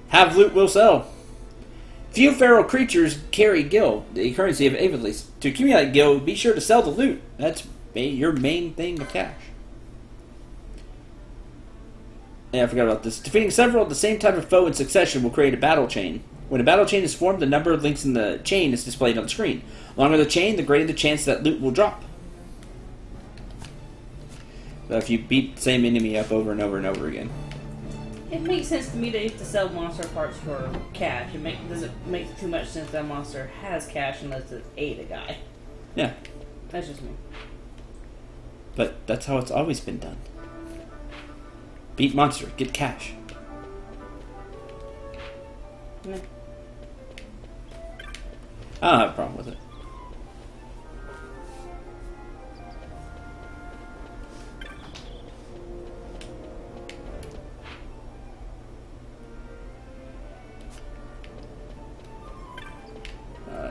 Have loot will sell. Few feral creatures carry gil, the currency of Avonlea. To accumulate gil, be sure to sell the loot. That's your main thing of cash. Yeah, I forgot about this. Defeating several of the same type of foe in succession will create a battle chain. When a battle chain is formed, the number of links in the chain is displayed on the screen. The longer the chain, the greater the chance that loot will drop. So if you beat the same enemy up over and over and over again. It makes sense to me that you have to sell monster parts for cash. It doesn't make too much sense that monster has cash unless it ate a guy. Yeah. That's just me. But that's how it's always been done. Beat monster, get cash. Yeah. I don't have a problem with it.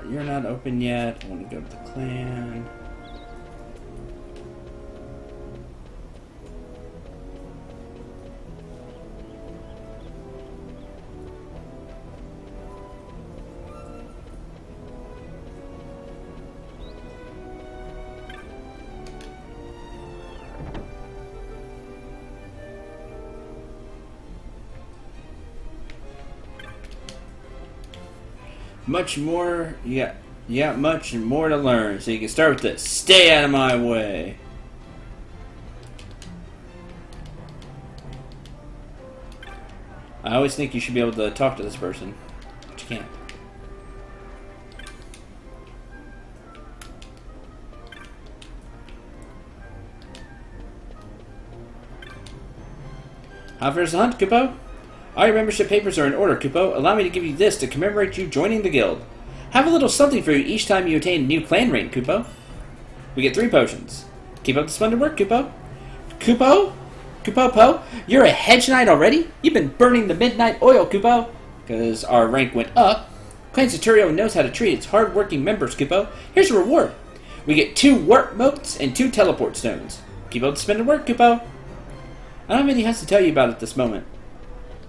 You're not open yet. I want to go to the clan. Much more, you got much more to learn, so you can start with this. Stay out of my way. I always think you should be able to talk to this person, but you can't. How fares the hunt, Kupo? All your membership papers are in order, Kupo. Allow me to give you this to commemorate you joining the guild. Have a little something for you each time you attain a new clan rank, Kupo. We get 3 potions. Keep up the splendid work, Kupo. Kupo? Kupo-po? You're a hedge knight already? You've been burning the midnight oil, Kupo. Because our rank went up. Clan Cendril knows how to treat its hard-working members, Kupo. Here's a reward. We get 2 warp motes and 2 teleport stones. Keep up the splendid work, Kupo. I don't have anything else to tell you about at this moment.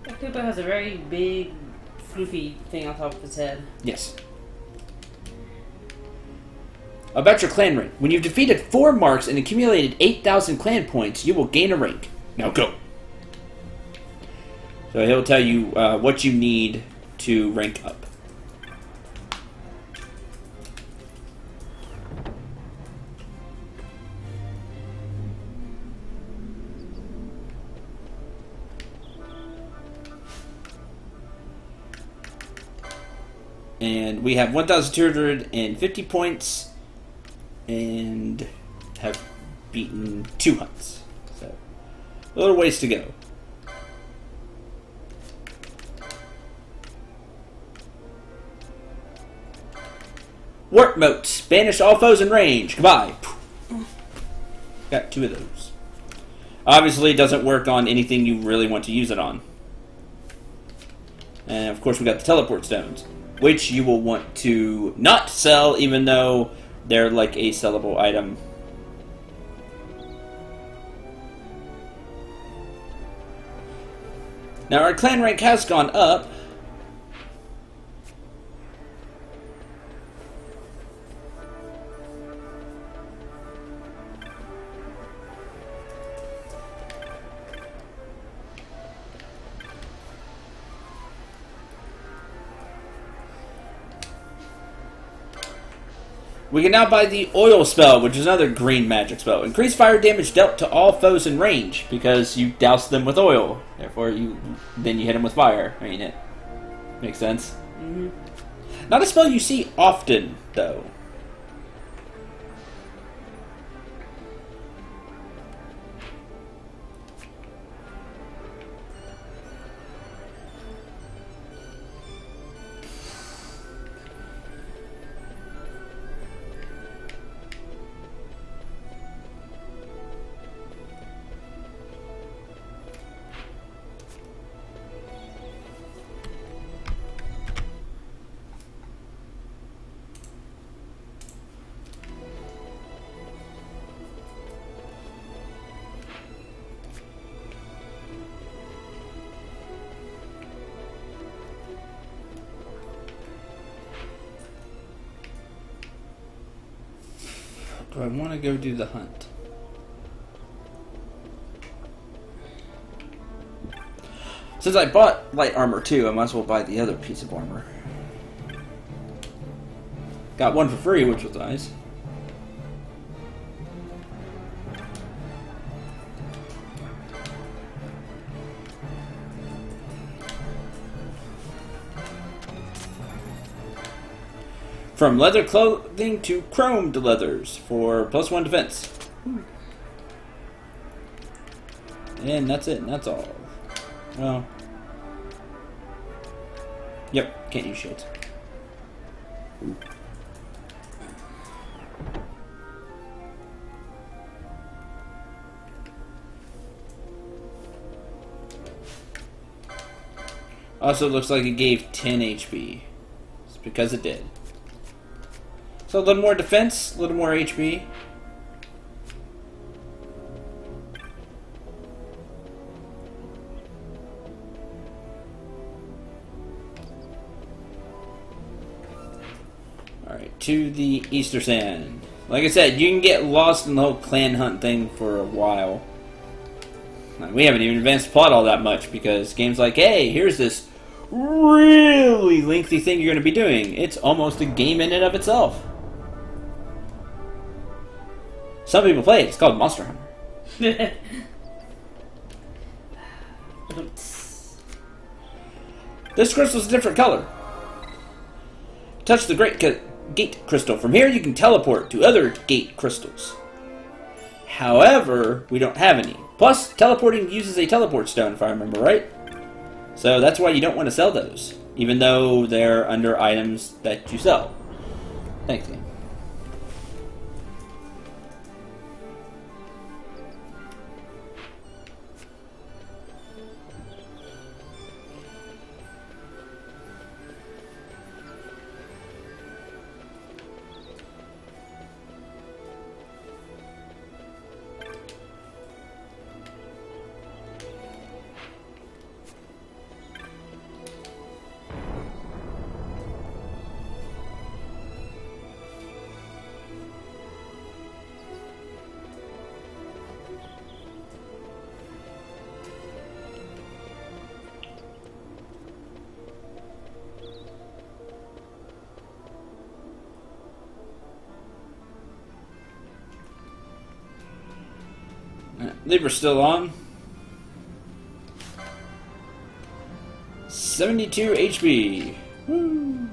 Kupo has a very big, floofy thing on top of his head. Yes. About your clan rank. When you've defeated 4 marks and accumulated 8,000 clan points, you will gain a rank. Now go. So he'll tell you what you need to rank up. And we have 1,250 points and have beaten 2 hunts. So, a little ways to go. Warp motes. Banish all foes in range. Goodbye. Got 2 of those. Obviously, it doesn't work on anything you really want to use it on. And, of course, we got the teleport stones, which you will want to not sell, even though they're like a sellable item. Now our clan rank has gone up. We can now buy the Oil Spell, which is another green magic spell. Increase fire damage dealt to all foes in range, because you douse them with oil. Therefore, then you hit them with fire. I mean, Makes sense. Mm-hmm. Not a spell you see often, though. Do I want to go do the hunt? Since I bought light armor too, I might as well buy the other piece of armor. Got one for free, which was nice. From leather clothing to chromed leathers for +1 defense. And that's it, and that's all. Well. Yep, can't use shades. Also looks like it gave 10 HP. It's because it did. So a little more defense, a little more HP. Alright, to the Easter Sand. Like I said, you can get lost in the whole clan hunt thing for a while. We haven't even advanced the plot all that much because game's like, hey, here's this really lengthy thing you're going to be doing. It's almost a game in and of itself. Some people play it. It's called Monster Hunter. This crystal's a different color. Touch the gate crystal. From here, you can teleport to other gate crystals. However, we don't have any. Plus, teleporting uses a teleport stone, if I remember right. So that's why you don't want to sell those, even though they're under items that you sell. Thanks, game. Libra's still on. 72 HP. Woo.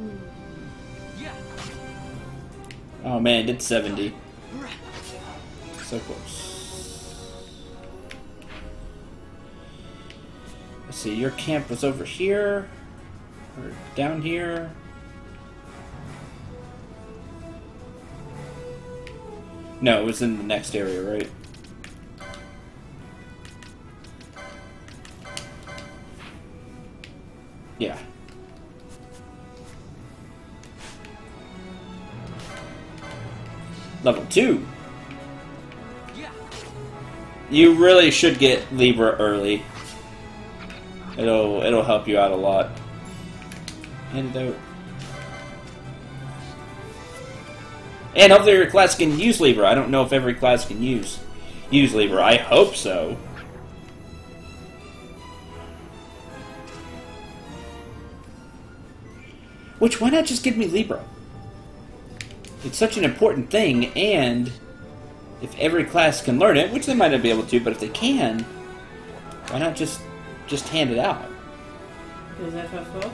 Oh man, did 70. So close. Let's see, your camp was over here. Or down here. No, it was in the next area, right? Yeah. Level 2. You really should get Libra early. It'll help you out a lot. Antidote. And hopefully your class can use Libra. I don't know if every class can use Libra. I hope so. Which, why not just give me Libra? It's such an important thing, and if every class can learn it, which they might not be able to, but if they can, why not just hand it out? Is that possible?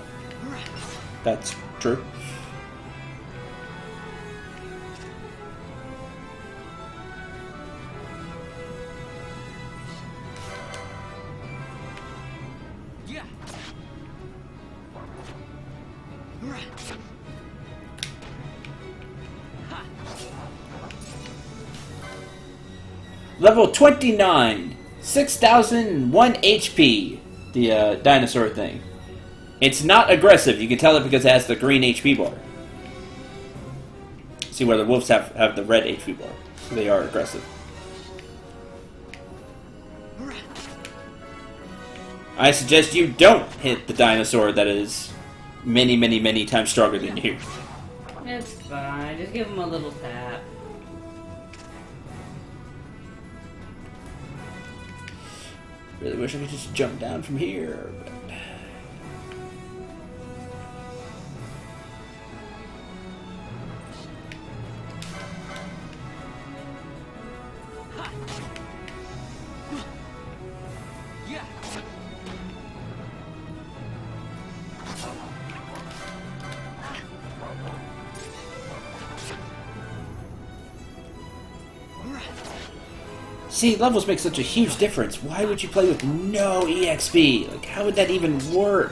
That's true. Level 29, 6,001 HP, the dinosaur thing. It's not aggressive, you can tell it because it has the green HP bar. See where the wolves have the red HP bar, so they are aggressive. I suggest you don't hit the dinosaur that is many, many, many times stronger than you. It's fine, just give him a little tap. Really wish I could just jump down from here, but... See, levels make such a huge difference. Why would you play with no EXP? Like, how would that even work?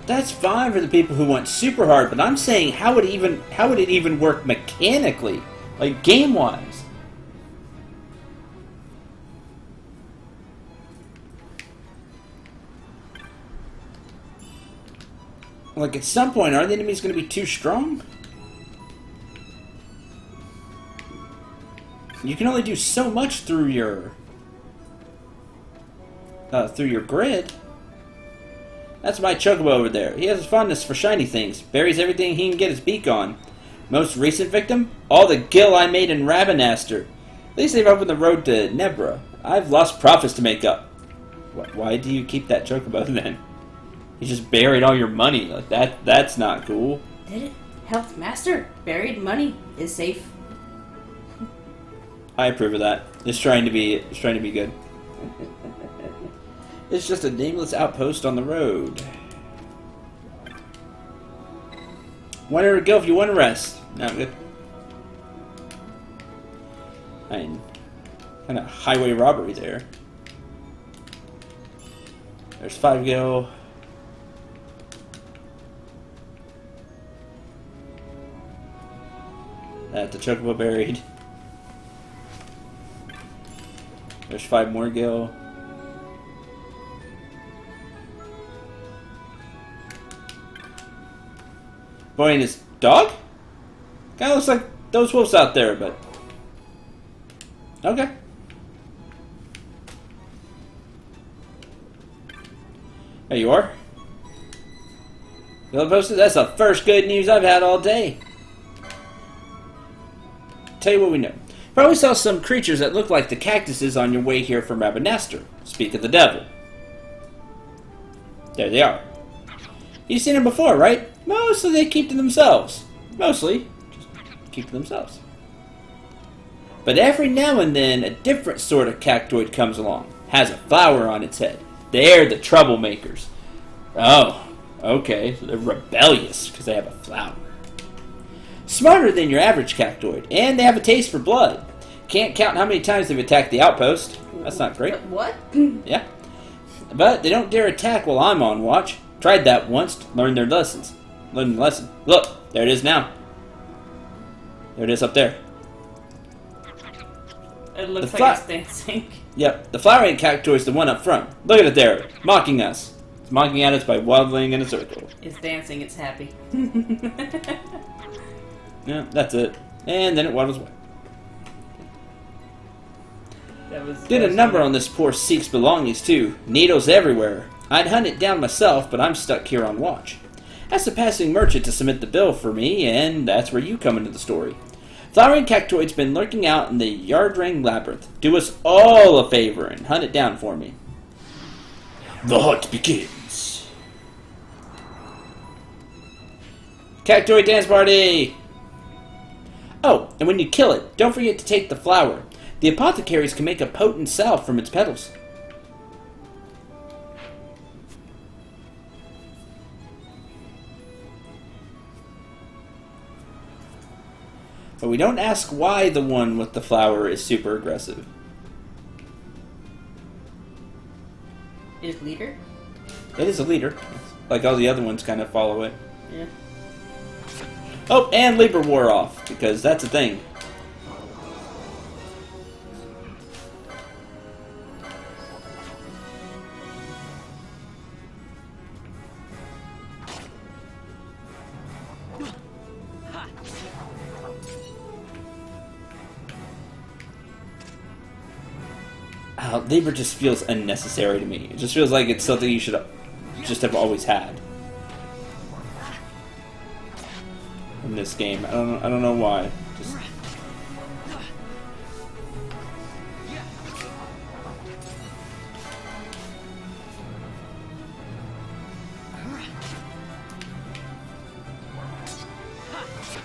That's fine for the people who want super hard, but I'm saying how would it even work mechanically, like game-wise? Like at some point, are the enemies going to be too strong? You can only do so much through your grid. That's my Chocobo over there. He has a fondness for shiny things. Buries everything he can get his beak on. Most recent victim? All the gil I made in Ravenaster. At least they've opened the road to Nebra. I've lost profits to make up. Why do you keep that Chocobo then? You just buried all your money. Like that's not cool. Did it? Health Master. Buried money is safe. I approve of that. It's trying to be good. It's just a nameless outpost on the road. 100 gil if you want to rest. Not good. I mean, kind of highway robbery there. There's 5 gil. The Chocobo buried. There's 5 more gil. Boy and his dog? Kinda looks like those wolves out there, but... okay. There you are. Yellow posted, that's the first good news I've had all day. Tell you what we know. Probably saw some creatures that look like the cactuses on your way here from Ravenaster. Speak of the devil. There they are. You've seen them before, right? Mostly they keep to themselves. Mostly, just keep to themselves. But every now and then, a different sort of cactoid comes along. Has a flower on its head. They're the troublemakers. Oh, okay. So they're rebellious because they have a flower. Smarter than your average cactoid, and they have a taste for blood. Can't count how many times they've attacked the outpost. That's not great. What? Yeah. But they don't dare attack while I'm on watch. Tried that once, learned their lessons. Learned the lesson. Look, there it is now. There it is up there. It looks like it's dancing. Yep, the flowering cactoid is the one up front. Look at it there, mocking us. It's mocking at us by waddling in a circle. It's dancing, it's happy. Yeah, that's it. And then it waddles away. Did a number on this poor Sikh's belongings too. Needles everywhere. I'd hunt it down myself, but I'm stuck here on watch. Asked a passing merchant to submit the bill for me, and that's where you come into the story. Flowering cactoid's been lurking out in the Yardring Labyrinth. Do us all a favor and hunt it down for me. The hunt begins. Cactoid dance party! Oh, and when you kill it, don't forget to take the flower. The apothecaries can make a potent salve from its petals. But we don't ask why the one with the flower is super aggressive. Is leader? It is a leader. Like all the other ones kind of follow it. Yeah. Oh, and Libra wore off, because that's a thing. Libra just feels unnecessary to me. It just feels like it's something you should just have always had in this game. I don't know why. Just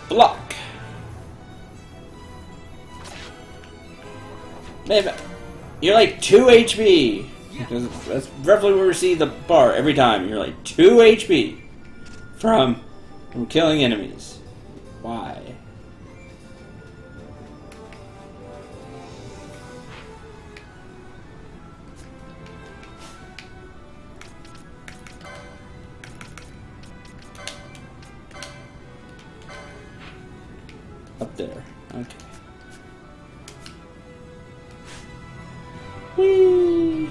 block. Maybe. You're like 2 HP. That's roughly where we see the bar every time. You're like 2 HP from killing enemies. Why? Up there. Okay. Whee!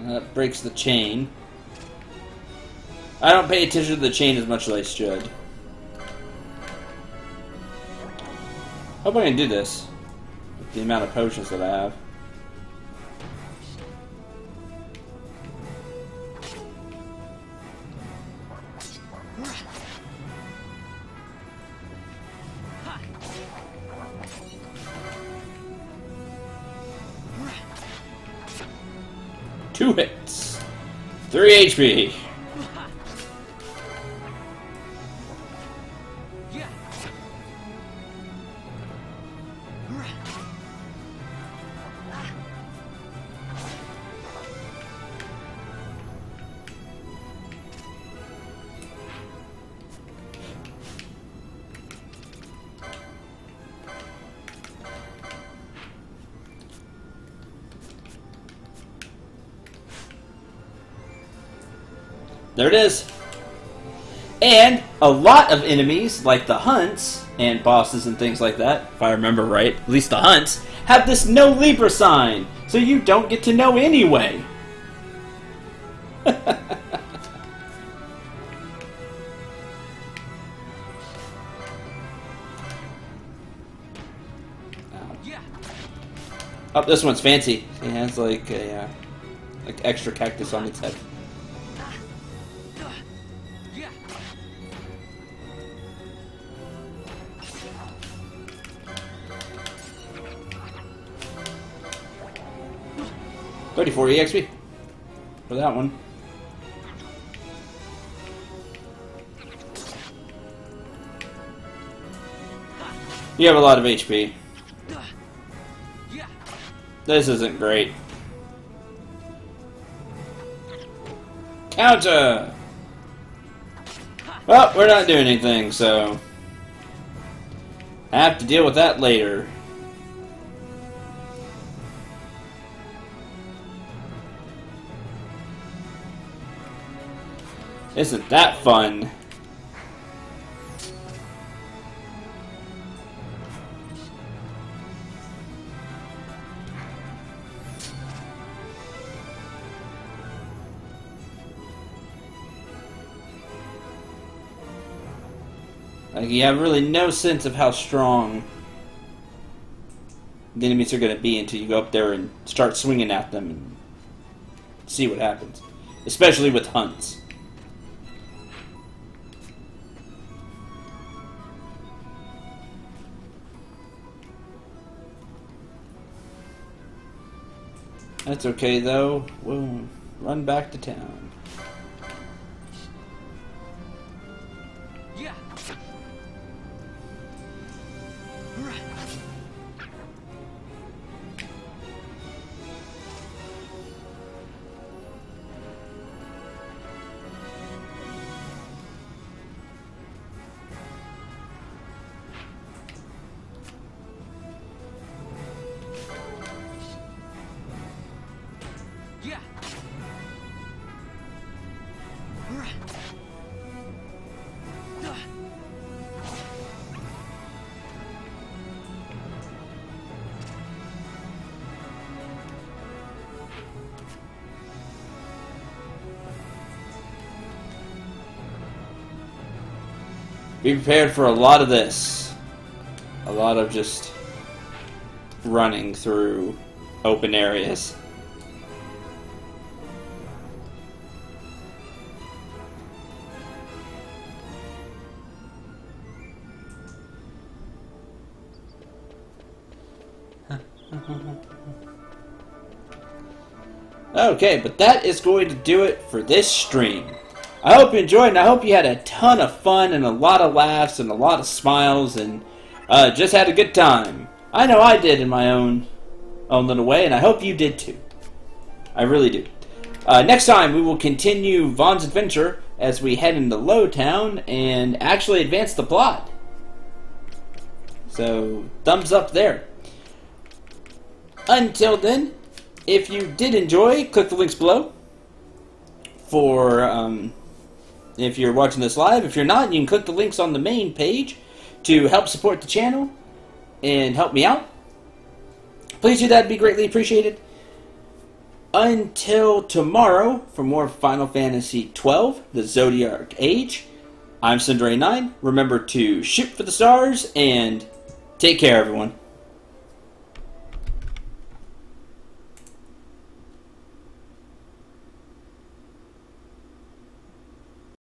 That breaks the chain. I don't pay attention to the chain as much as I should. Hope I can do this with the amount of potions that I have. Two hits. 3 HP. There it is. And a lot of enemies, like the hunts and bosses and things like that, if I remember right, at least the hunts, have this no Libra sign, so you don't get to know anyway. Oh, this one's fancy. It has like a like extra cactus on its head. $34 EXP for that one. You have a lot of HP. This isn't great. Counter! Well, we're not doing anything, so I have to deal with that later. Isn't that fun? Like, you have really no sense of how strong the enemies are going to be until you go up there and start swinging at them and see what happens. Especially with hunts. That's okay, though. We'll run back to town. Yeah. Yeah. Be prepared for a lot of this. A lot of just running through open areas. Okay, but that is going to do it for this stream. I hope you enjoyed, and I hope you had a ton of fun and a lot of laughs and a lot of smiles and just had a good time. I know I did in my own little way, and I hope you did too. I really do. Next time, we will continue Vaughn's adventure as we head into Lowtown and actually advance the plot. So, thumbs up there. Until then, if you did enjoy, click the links below for if you're watching this live. If you're not, you can click the links on the main page to help support the channel and help me out. Please do that, it'd be greatly appreciated. Until tomorrow, for more Final Fantasy XII, the Zodiac Age, I'm Cendril. Remember to shoot for the stars and take care, everyone.